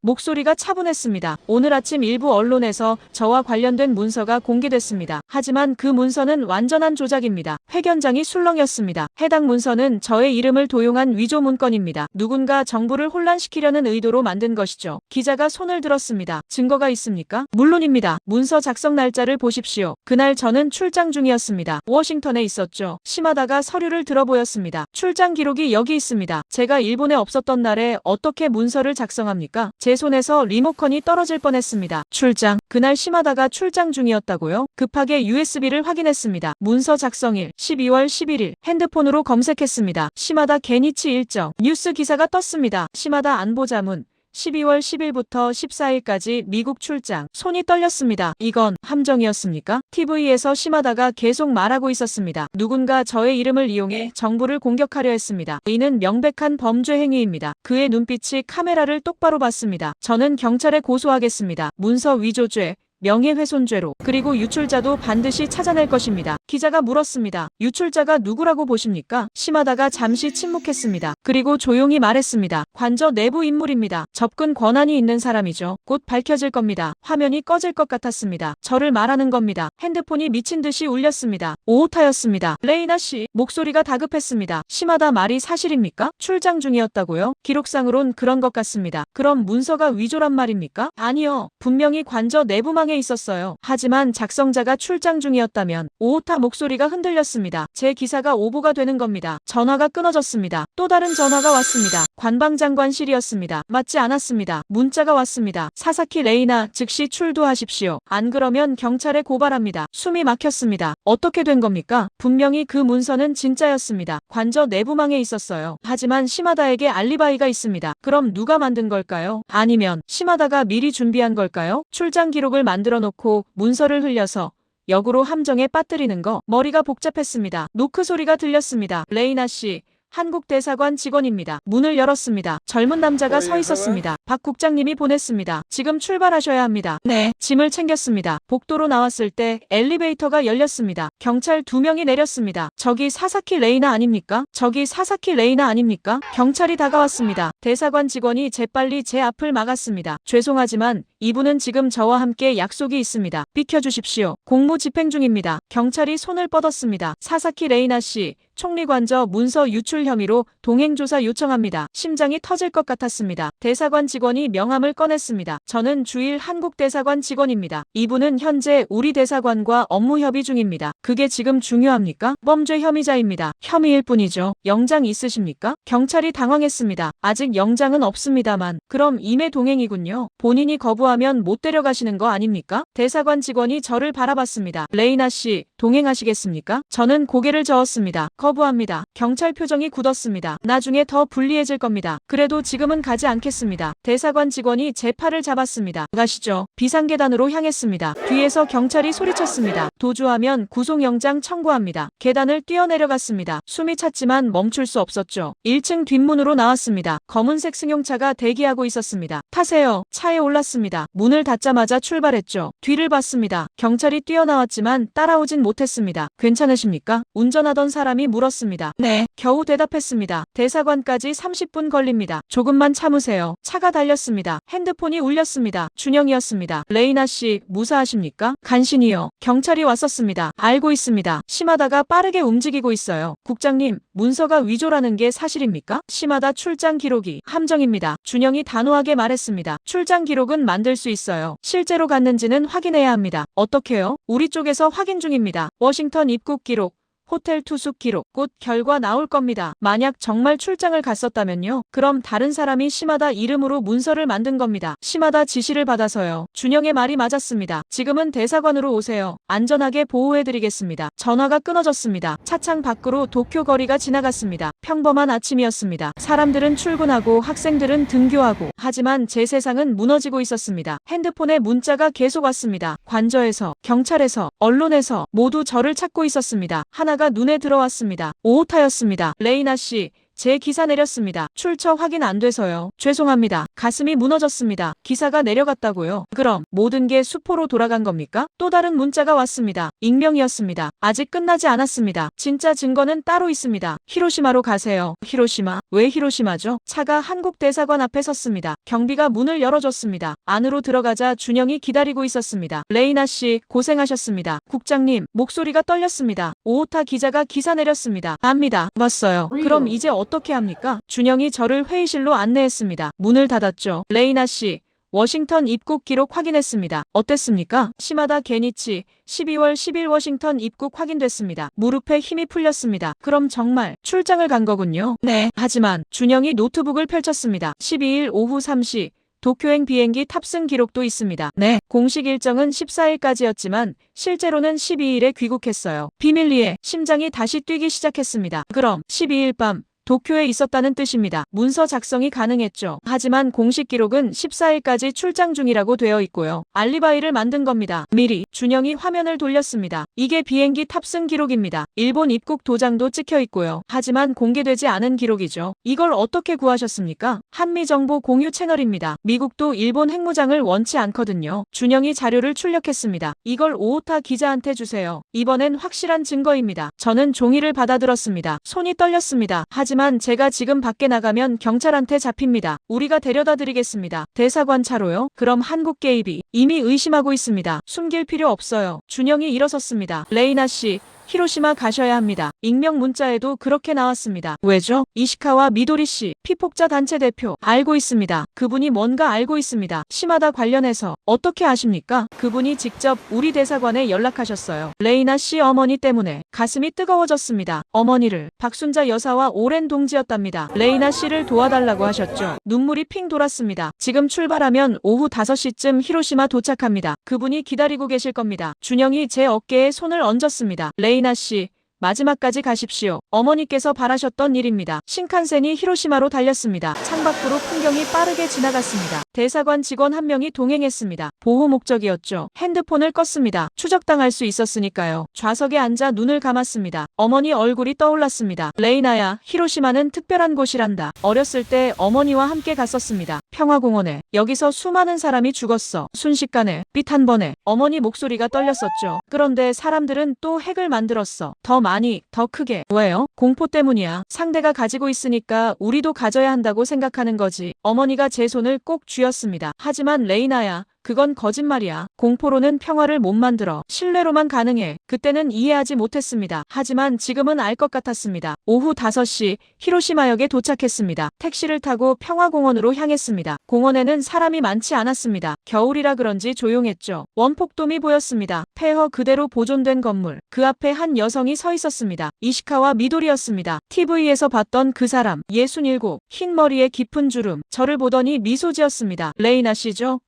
목소리가 차분했습니다. 오늘 아침 일부 언론에서 저와 관련된 문서가 공개됐습니다. 하지만 그 문서는 완전한 조작입니다. 회견장이 술렁였습니다. 해당 문서는 저의 이름을 도용한 위조 문건입니다. 누군가 정부를 혼란시키려는 의도로 만든 것이죠. 기자가 손을 들었습니다. 증거가 있습니까? 물론입니다. 문서 작성 날짜를 보십시오. 그날 저는 출장 중이었습니다. 워싱턴에 있었죠. 시마다가 서류를 들어보였습니다. 출장 기록이 여기 있습니다. 제가 일본에 없었던 날에 어떻게 문서를 작성합니까? 제 손에서 리모컨이 떨어질 뻔했습니다. 출장. 그날 시마다가 출장 중이었다고요? 급하게 USB를 확인했습니다. 문서 작성일 12월 11일 핸드폰으로 검색했습니다. 시마다 게니치 일정. 뉴스 기사가 떴습니다. 시마다 안보자문 12월 10일부터 14일까지 미국 출장. 손이 떨렸습니다. 이건 함정이었습니까? TV에서 시마다가 계속 말하고 있었습니다. 누군가 저의 이름을 이용해 정부를 공격하려 했습니다. 이는 명백한 범죄 행위입니다. 그의 눈빛이 카메라를 똑바로 봤습니다. 저는 경찰에 고소하겠습니다. 문서 위조죄, 명예훼손죄로. 그리고 유출자도 반드시 찾아낼 것입니다. 기자가 물었습니다. 유출자가 누구라고 보십니까? 시마다가 잠시 침묵했습니다. 그리고 조용히 말했습니다. 관저 내부 인물입니다. 접근 권한이 있는 사람이죠. 곧 밝혀질 겁니다. 화면이 꺼질 것 같았습니다. 저를 말하는 겁니다. 핸드폰이 미친 듯이 울렸습니다. 오오타였습니다. 레이나 씨, 목소리가 다급했습니다. 시마다 말이 사실입니까? 출장 중이었다고요? 기록상으론 그런 것 같습니다. 그럼 문서가 위조란 말입니까? 아니요. 분명히 관저 내부망에 있었어요. 하지만 작성자가 출장 중이었다면. 오오타 목소리가 흔들렸습니다. 제 기사가 오보가 되는 겁니다. 전화가 끊어졌습니다. 또 다른 전화가 왔습니다. 관방장관실이었습니다. 맞지 않았습니다. 문자가 왔습니다. 사사키 레이나 즉시 출두하십시오. 안 그러면 경찰에 고발합니다. 숨이 막혔습니다. 어떻게 된 겁니까? 분명히 그 문서는 진짜였습니다. 관저 내부망에 있었어요. 하지만 시마다에게 알리바이가 있습니다. 그럼 누가 만든 걸까요? 아니면 시마다가 미리 준비한 걸까요? 출장 기록을 만들어 놓고 문서를 흘려서 역으로 함정에 빠뜨리는 거. 머리가 복잡했습니다. 노크 소리가 들렸습니다. 레이나 씨, 한국 대사관 직원입니다. 문을 열었습니다. 젊은 남자가 서 있었습니다. 박 국장님이 보냈습니다. 지금 출발하셔야 합니다. 네. 짐을 챙겼습니다. 복도로 나왔을 때 엘리베이터가 열렸습니다. 경찰 2명이 내렸습니다. 저기 사사키 레이나 아닙니까? 저기 사사키 레이나 아닙니까? 경찰이 다가왔습니다. 대사관 직원이 재빨리 제 앞을 막았습니다. 죄송하지만 이분은 지금 저와 함께 약속이 있습니다. 비켜주십시오. 공무 집행 중입니다. 경찰이 손을 뻗었습니다. 사사키 레이나 씨, 총리 관저 문서 유출 혐의로 동행조사 요청합니다. 심장이 터질 것 같았습니다. 대사관 직원이 명함을 꺼냈습니다. 저는 주일 한국 대사관 직원입니다. 이분은 현재 우리 대사관과 업무 협의 중입니다. 그게 지금 중요합니까? 범죄 혐의자입니다. 혐의일 뿐이죠. 영장 있으십니까? 경찰이 당황했습니다. 아직 영장은 없습니다만. 그럼 임의 동행이군요. 본인이 거부하면 못 데려가시는 거 아닙니까? 대사관 직원이 저를 바라봤습니다. 레이나 씨, 동행하시겠습니까? 저는 고개를 저었습니다. 거부합니다. 경찰 표정이 굳었습니다. 나중에 더 불리해질 겁니다. 그래도 지금은 가지 않겠습니다. 대사관 직원이 제 팔을 잡았습니다. 가시죠. 비상계단으로 향했습니다. 뒤에서 경찰이 소리쳤습니다. 도주하면 구속영장 청구합니다. 계단을 뛰어내려갔습니다. 숨이 찼지만 멈출 수 없었죠. 1층 뒷문으로 나왔습니다. 검은색 승용차가 대기하고 있었습니다. 타세요. 차에 올랐습니다. 문을 닫자마자 출발했죠. 뒤를 봤습니다. 경찰이 뛰어나왔지만 따라오진 못했습니다. 괜찮으십니까? 운전하던 사람이 물었습니다. 네. 겨우 대답했습니다. 대사관까지 30분 걸립니다. 조금만 참으세요. 차가 달렸습니다. 핸드폰이 울렸습니다. 준영이었습니다. 레이나 씨, 무사하십니까? 간신히요. 경찰이 왔었습니다. 알고 있습니다. 시마다가 빠르게 움직이고 있어요. 국장님, 문서가 위조라는 게 사실입니까? 시마다 출장 기록이 함정입니다. 준영이 단호하게 말했습니다. 출장 기록은 만들 수 있어요. 실제로 갔는지는 확인해야 합니다. 어떻게요? 우리 쪽에서 확인 중입니다. 워싱턴 입국 기록, 호텔 투숙 기록, 곧 결과 나올 겁니다. 만약 정말 출장을 갔었다면요. 그럼 다른 사람이 시마다 이름으로 문서를 만든 겁니다. 시마다 지시를 받아서요. 준영의 말이 맞았습니다. 지금은 대사관으로 오세요. 안전하게 보호해드리겠습니다. 전화가 끊어졌습니다. 차창 밖으로 도쿄 거리가 지나갔습니다. 평범한 아침이었습니다. 사람들은 출근하고 학생들은 등교하고, 하지만 제 세상은 무너지고 있었습니다. 핸드폰에 문자가 계속 왔습니다. 관저에서, 경찰에서, 언론에서 모두 저를 찾고 있었습니다. 하나가 눈에 들어왔습니다. 오호타였습니다. 레이나 씨, 제 기사 내렸습니다. 출처 확인 안 돼서요. 죄송합니다. 가슴이 무너졌습니다. 기사가 내려갔다고요? 그럼 모든 게 수포로 돌아간 겁니까? 또 다른 문자가 왔습니다. 익명이었습니다. 아직 끝나지 않았습니다. 진짜 증거는 따로 있습니다. 히로시마로 가세요. 히로시마? 왜 히로시마죠? 차가 한국 대사관 앞에 섰습니다. 경비가 문을 열어줬습니다. 안으로 들어가자 준영이 기다리고 있었습니다. 레이나 씨, 고생하셨습니다. 국장님, 목소리가 떨렸습니다. 오호타 기자가 기사 내렸습니다. 압니다. 왔어요. 그럼 이제 어떻게 합니까? 준영이 저를 회의실로 안내했습니다. 문을 닫았죠. 레이나 씨, 워싱턴 입국 기록 확인했습니다. 어땠습니까? 시마다 게니치, 12월 10일 워싱턴 입국 확인됐습니다. 무릎에 힘이 풀렸습니다. 그럼 정말 출장을 간 거군요. 네. 하지만 준영이 노트북을 펼쳤습니다. 12일 오후 3시. 도쿄행 비행기 탑승 기록도 있습니다. 네, 공식 일정은 14일까지였지만 실제로는 12일에 귀국했어요. 비밀리에 심장이 다시 뛰기 시작했습니다. 그럼 12일 밤 도쿄에 있었다는 뜻입니다. 문서 작성이 가능했죠. 하지만 공식 기록은 14일까지 출장 중이라고 되어 있고요. 알리바이를 만든 겁니다. 미리 준영이 화면을 돌렸습니다. 이게 비행기 탑승 기록입니다. 일본 입국 도장도 찍혀 있고요. 하지만 공개되지 않은 기록이죠. 이걸 어떻게 구하셨습니까? 한미정보 공유 채널입니다. 미국도 일본 핵무장을 원치 않거든요. 준영이 자료를 출력했습니다. 이걸 오호타 기자한테 주세요. 이번엔 확실한 증거입니다. 저는 종이를 받아들었습니다. 손이 떨렸습니다. 하지만 제가 지금 밖에 나가면 경찰한테 잡힙니다. 우리가 데려다 드리겠습니다. 대사관 차로요? 그럼 한국 개입이 이미 의심하고 있습니다. 숨길 필요 없어요. 준영이 일어섰습니다. 레이나 씨, 히로시마 가셔야 합니다. 익명 문자에도 그렇게 나왔습니다. 왜죠? 이시카와 미도리 씨, 피폭자 단체 대표. 알고 있습니다. 그분이 뭔가 알고 있습니다. 시마다 관련해서. 어떻게 아십니까? 그분이 직접 우리 대사관에 연락하셨어요. 레이나 씨 어머니 때문에. 가슴이 뜨거워졌습니다. 어머니를 박순자 여사와 오랜 동지였답니다. 레이나 씨를 도와달라고 하셨죠. 눈물이 핑 돌았습니다. 지금 출발하면 오후 5시쯤 히로시마 도착합니다. 그분이 기다리고 계실 겁니다. 준영이 제 어깨에 손을 얹었습니다. 레이나 씨, 마지막까지 가십시오. 어머니께서 바라셨던 일입니다. 신칸센이 히로시마로 달렸습니다. 창밖으로 풍경이 빠르게 지나갔습니다. 대사관 직원 한 명이 동행했습니다. 보호 목적이었죠. 핸드폰을 껐습니다. 추적당할 수 있었으니까요. 좌석에 앉아 눈을 감았습니다. 어머니 얼굴이 떠올랐습니다. 레이나야, 히로시마는 특별한 곳이란다. 어렸을 때 어머니와 함께 갔었습니다. 평화공원에. 여기서 수많은 사람이 죽었어. 순식간에, 빛 한 번에. 어머니 목소리가 떨렸었죠. 그런데 사람들은 또 핵을 만들었어. 더 많이, 더 크게. 왜요? 공포 때문이야. 상대가 가지고 있으니까 우리도 가져야 한다고 생각하는 거지. 어머니가 제 손을 꼭 쥐었습니다. 하지만 레이나야, 그건 거짓말이야. 공포로는 평화를 못 만들어. 신뢰로만 가능해. 그때는 이해하지 못했습니다. 하지만 지금은 알 것 같았습니다. 오후 5시 히로시마역에 도착했습니다. 택시를 타고 평화공원으로 향했습니다. 공원에는 사람이 많지 않았습니다. 겨울이라 그런지 조용했죠. 원폭돔이 보였습니다. 폐허 그대로 보존된 건물. 그 앞에 한 여성이 서 있었습니다. 이시카와 미도리였습니다. TV에서 봤던 그 사람. 67. 흰 머리에 깊은 주름. 저를 보더니 미소 지었습니다. 레이나 씨죠?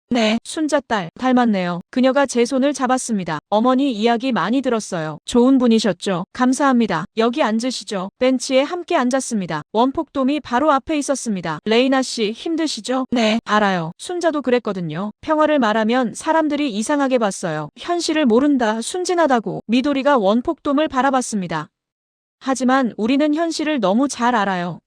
네, 순자딸 닮았네요. 그녀가 제 손을 잡았습니다. 어머니 이야기 많이 들었어요. 좋은 분이셨죠? 감사합니다. 여기 앉으시죠. 벤치에 함께 앉았습니다. 원폭돔이 바로 앞에 있었습니다. 레이나 씨 힘드시죠? 네, 알아요. 순자도 그랬거든요. 평화를 말하면 사람들이 이상하게 봤어요. 현실을 모른다, 순진하다고. 미도리가 원폭돔을 바라봤습니다. 하지만 우리는 현실을 너무 잘 알아요.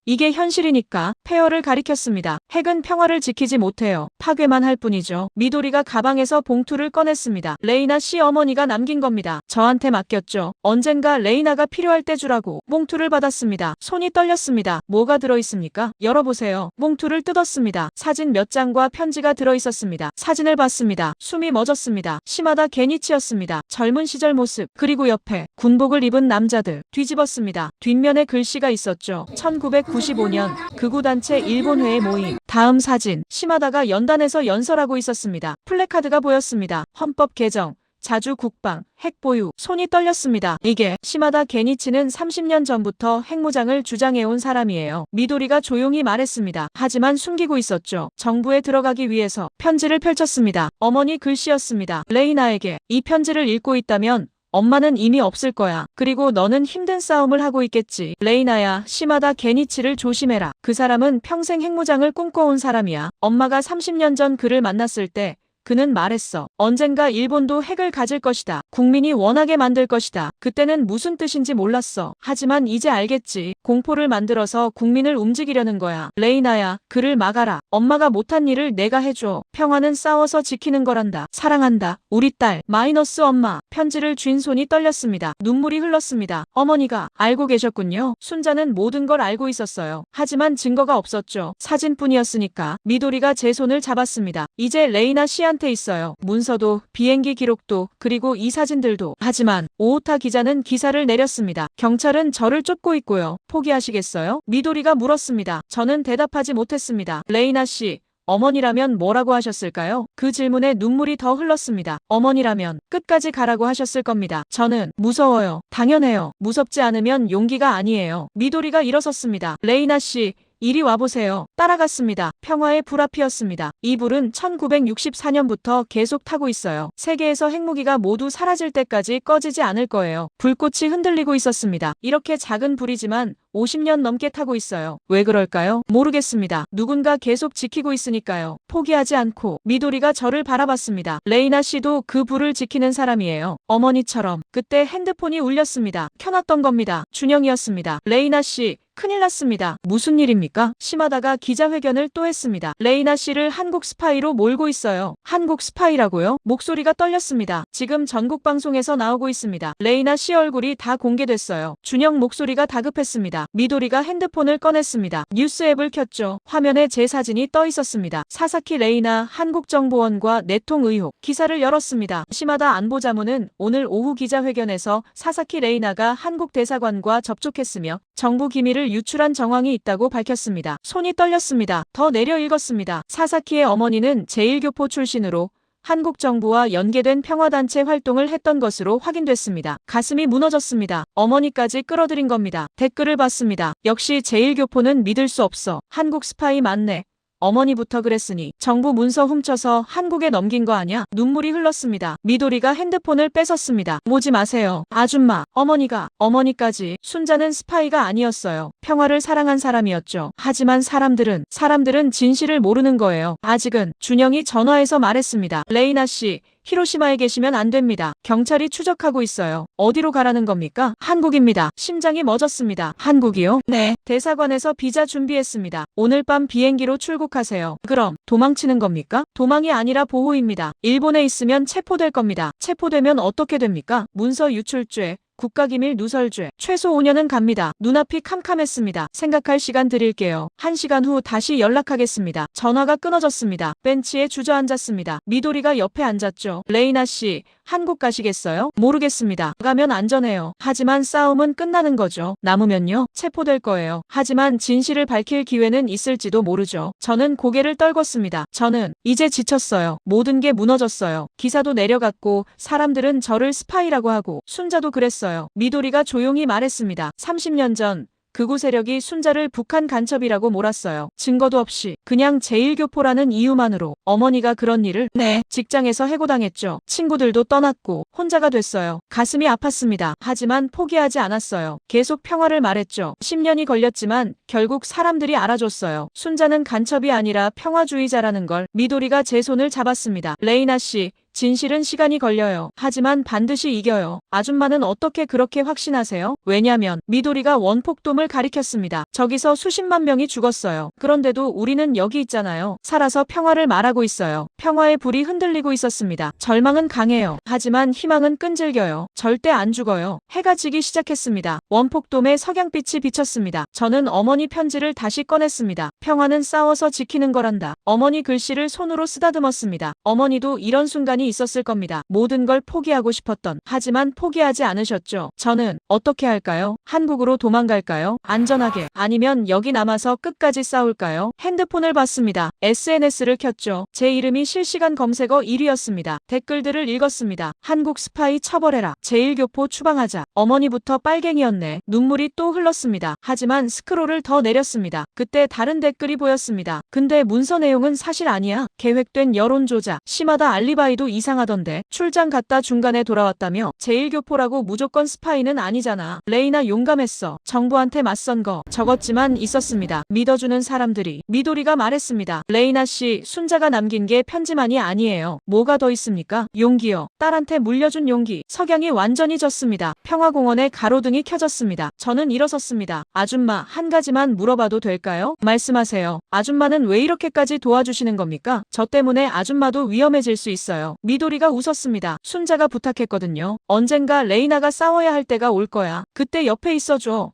이게 현실이니까 폐허를 가리켰습니다. 핵은 평화를 지키지 못해요. 파괴만 할 뿐이죠. 미도리가 가방에서 봉투를 꺼냈습니다. 레이나 씨 어머니가 남긴 겁니다. 저한테 맡겼죠. 언젠가 레이나가 필요할 때 주라고. 봉투를 받았습니다. 손이 떨렸습니다. 뭐가 들어있습니까? 열어보세요. 봉투를 뜯었습니다. 사진 몇 장과 편지가 들어있었습니다. 사진을 봤습니다. 숨이 멎었습니다. 시마다 게니치였습니다. 젊은 시절 모습, 그리고 옆에 군복을 입은 남자들. 뒤집었습니다. 뒷면에 글씨가 있었죠. 1995년 극우단체 일본회의 모임. 다음 사진. 시마다가 연단에서 연설하고 있었습니다. 플래카드가 보였습니다. 헌법 개정, 자주 국방, 핵 보유. 손이 떨렸습니다. 이게 시마다 게니치는 30년 전부터 핵무장을 주장해온 사람이에요. 미도리가 조용히 말했습니다. 하지만 숨기고 있었죠. 정부에 들어가기 위해서. 편지를 펼쳤습니다. 어머니 글씨였습니다. 레이나에게. 이 편지를 읽고 있다면 엄마는 이미 없을 거야. 그리고 너는 힘든 싸움을 하고 있겠지. 레이나야, 시마다 게니치를 조심해라. 그 사람은 평생 핵무장을 꿈꿔온 사람이야. 엄마가 30년 전 그를 만났을 때 그는 말했어. 언젠가 일본도 핵을 가질 것이다. 국민이 원하게 만들 것이다. 그때는 무슨 뜻인지 몰랐어. 하지만 이제 알겠지. 공포를 만들어서 국민을 움직이려는 거야. 레이나야, 그를 막아라. 엄마가 못한 일을 내가 해줘. 평화는 싸워서 지키는 거란다. 사랑한다. 우리 딸. 마이너스 엄마. 편지를 쥔 손이 떨렸습니다. 눈물이 흘렀습니다. 어머니가 알고 계셨군요. 순자는 모든 걸 알고 있었어요. 하지만 증거가 없었죠. 사진뿐이었으니까. 미도리가 제 손을 잡았습니다. 이제 레이나 씨한테 있어요. 문서도, 비행기 기록도, 그리고 이 사진들도. 하지만 오오타 기자는 기사를 내렸습니다. 경찰은 저를 쫓고 있고요. 포기하시겠어요? 미도리가 물었습니다. 저는 대답하지 못했습니다. 레이나 씨, 어머니라면 뭐라고 하셨을까요? 그 질문에 눈물이 더 흘렀습니다. 어머니라면 끝까지 가라고 하셨을 겁니다. 저는 무서워요. 당연해요. 무섭지 않으면 용기가 아니에요. 미도리가 일어섰습니다. 레이나 씨, 이리 와보세요. 따라갔습니다. 평화의 불이 피었습니다. 이 불은 1964년부터 계속 타고 있어요. 세계에서 핵무기가 모두 사라질 때까지 꺼지지 않을 거예요. 불꽃이 흔들리고 있었습니다. 이렇게 작은 불이지만 50년 넘게 타고 있어요. 왜 그럴까요? 모르겠습니다. 누군가 계속 지키고 있으니까요. 포기하지 않고. 미도리가 저를 바라봤습니다. 레이나 씨도 그 불을 지키는 사람이에요. 어머니처럼. 그때 핸드폰이 울렸습니다. 켜놨던 겁니다. 준영이었습니다. 레이나 씨, 큰일 났습니다. 무슨 일입니까? 시마다가 기자회견을 또 했습니다. 레이나 씨를 한국 스파이로 몰고 있어요. 한국 스파이라고요? 목소리가 떨렸습니다. 지금 전국 방송에서 나오고 있습니다. 레이나 씨 얼굴이 다 공개됐어요. 준영 목소리가 다급했습니다. 미도리가 핸드폰을 꺼냈습니다. 뉴스 앱을 켰죠. 화면에 제 사진이 떠 있었습니다. 사사키 레이나 한국정보원과 내통 의혹. 기사를 열었습니다. 시마다 안보자문은 오늘 오후 기자회견에서 사사키 레이나가 한국 대사관과 접촉했으며 정부 기밀을 유출한 정황이 있다고 밝혔습니다. 손이 떨렸습니다. 더 내려 읽었습니다. 사사키의 어머니는 제1교포 출신으로 한국 정부와 연계된 평화단체 활동을 했던 것으로 확인됐습니다. 가슴이 무너졌습니다. 어머니까지 끌어들인 겁니다. 댓글을 봤습니다. 역시 제1교포는 믿을 수 없어. 한국 스파이 맞네. 어머니부터 그랬으니 정부 문서 훔쳐서 한국에 넘긴 거 아냐? 눈물이 흘렀습니다. 미도리가 핸드폰을 뺏었습니다. 모지 마세요. 아줌마, 어머니까지. 순자는 스파이가 아니었어요. 평화를 사랑한 사람이었죠. 하지만 사람들은 진실을 모르는 거예요. 아직은. 준영이 전화해서 말했습니다. 레이나 씨, 히로시마에 계시면 안 됩니다. 경찰이 추적하고 있어요. 어디로 가라는 겁니까? 한국입니다. 심장이 멎었습니다. 한국이요? 네. 대사관에서 비자 준비했습니다. 오늘 밤 비행기로 출국하세요. 그럼 도망치는 겁니까? 도망이 아니라 보호입니다. 일본에 있으면 체포될 겁니다. 체포되면 어떻게 됩니까? 문서 유출죄, 국가기밀 누설죄. 최소 5년은 갑니다. 눈앞이 캄캄했습니다. 생각할 시간 드릴게요. 1시간 후 다시 연락하겠습니다. 전화가 끊어졌습니다. 벤치에 주저앉았습니다. 미도리가 옆에 앉았죠. 레이나 씨, 한국 가시겠어요? 모르겠습니다. 가면 안전해요. 하지만 싸움은 끝나는 거죠. 남으면요? 체포될 거예요. 하지만 진실을 밝힐 기회는 있을지도 모르죠. 저는 고개를 떨궜습니다. 저는 이제 지쳤어요. 모든 게 무너졌어요. 기사도 내려갔고 사람들은 저를 스파이라고 하고 순자도 그랬어요. 미도리가 조용히 말했습니다. 30년 전 극우 세력이 순자를 북한 간첩이라고 몰았어요. 증거도 없이 그냥 제1교포라는 이유만으로 어머니가 그런 일을 직장에서 해고당했죠. 친구들도 떠났고 혼자가 됐어요. 가슴이 아팠습니다. 하지만 포기하지 않았어요. 계속 평화를 말했죠. 10년이 걸렸지만 결국 사람들이 알아줬어요. 순자는 간첩이 아니라 평화주의자라는 걸. 미도리가 제 손을 잡았습니다. 레이나 씨, 진실은 시간이 걸려요. 하지만 반드시 이겨요. 아줌마는 어떻게 그렇게 확신하세요? 왜냐면 미도리가 원폭돔을 가리켰습니다. 저기서 수십만 명이 죽었어요. 그런데도 우리는 여기 있잖아요. 살아서 평화를 말하고 있어요. 평화의 불이 흔들리고 있었습니다. 절망은 강해요. 하지만 희망은 끈질겨요. 절대 안 죽어요. 해가 지기 시작했습니다. 원폭돔에 석양빛이 비쳤습니다. 저는 어머니 편지를 다시 꺼냈습니다. 평화는 싸워서 지키는 거란다. 어머니 글씨를 손으로 쓰다듬었습니다. 어머니도 이런 순간이 있었을 겁니다. 모든 걸 포기하고 싶었던. 하지만 포기하지 않으셨죠. 저는 어떻게 할까요? 한국으로 도망갈까요? 안전하게. 아니면 여기 남아서 끝까지 싸울까요? 핸드폰을 봤습니다. SNS를 켰죠. 제 이름이 실시간 검색어 1위였습니다. 댓글들을 읽었습니다. 한국 스파이 처벌해라. 제1교포 추방하자. 어머니부터 빨갱이였네. 눈물이 또 흘렀습니다. 하지만 스크롤을 더 내렸습니다. 그때 다른 댓글이 보였습니다. 근데 문서 내용은 사실 아니야. 계획된 여론 조작. 심하다. 알리바이도 이상하던데. 출장 갔다 중간에 돌아왔다며. 제1교포라고 무조건 스파이는 아니잖아. 레이나 용감했어. 정부한테 맞선 거 적었지만 있었습니다. 믿어주는 사람들이. 미도리가 말했습니다. 레이나 씨, 순자가 남긴 게 편지만이 아니에요. 뭐가 더 있습니까? 용기요. 딸한테 물려준 용기. 석양이 완전히 졌습니다. 평화공원에 가로등이 켜졌습니다. 저는 일어섰습니다. 아줌마, 한 가지만 물어봐도 될까요? 말씀하세요. 아줌마는 왜 이렇게까지 도와주시는 겁니까? 저 때문에 아줌마도 위험해질 수 있어요. 미도리가 웃었습니다. 순자가 부탁했거든요. 언젠가 레이나가 싸워야 할 때가 올 거야. 그때 옆에 있어줘.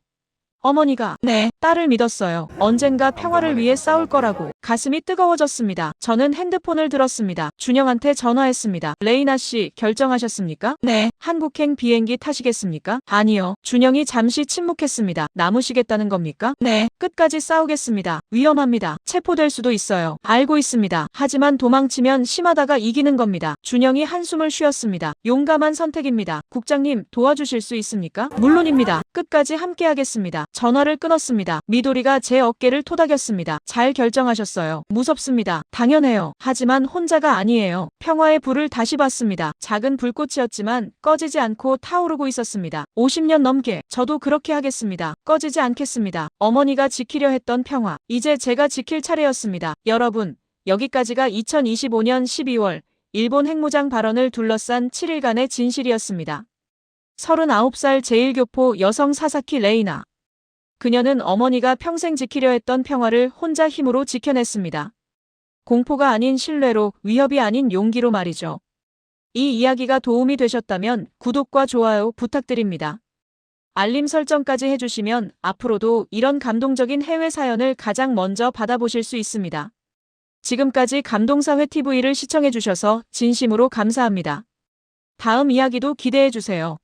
어머니가 딸을 믿었어요. 언젠가 평화를 위해 싸울 거라고. 가슴이 뜨거워졌습니다. 저는 핸드폰을 들었습니다. 준영한테 전화했습니다. 레이나 씨, 결정하셨습니까? 한국행 비행기 타시겠습니까? 아니요. 준영이 잠시 침묵했습니다. 남으시겠다는 겁니까? 끝까지 싸우겠습니다. 위험합니다. 체포될 수도 있어요. 알고 있습니다. 하지만 도망치면 심하다가 이기는 겁니다. 준영이 한숨을 쉬었습니다. 용감한 선택입니다. 국장님, 도와주실 수 있습니까? 물론입니다. 끝까지 함께하겠습니다. 전화를 끊었습니다. 미도리가 제 어깨를 토닥였습니다. 잘 결정하셨어요. 무섭습니다. 당연해요. 하지만 혼자가 아니에요. 평화의 불을 다시 봤습니다. 작은 불꽃이었지만 꺼지지 않고 타오르고 있었습니다. 50년 넘게 저도 그렇게 하겠습니다. 꺼지지 않겠습니다. 어머니가 지키려 했던 평화. 이제 제가 지킬 차례였습니다. 여러분, 여기까지가 2025년 12월 일본 핵무장 발언을 둘러싼 7일간의 진실이었습니다. 39살 제1교포 여성 사사키 레이나. 그녀는 어머니가 평생 지키려 했던 평화를 혼자 힘으로 지켜냈습니다. 공포가 아닌 신뢰로, 위협이 아닌 용기로 말이죠. 이 이야기가 도움이 되셨다면 구독과 좋아요 부탁드립니다. 알림 설정까지 해주시면 앞으로도 이런 감동적인 해외 사연을 가장 먼저 받아보실 수 있습니다. 지금까지 감동사회 TV를 시청해주셔서 진심으로 감사합니다. 다음 이야기도 기대해주세요.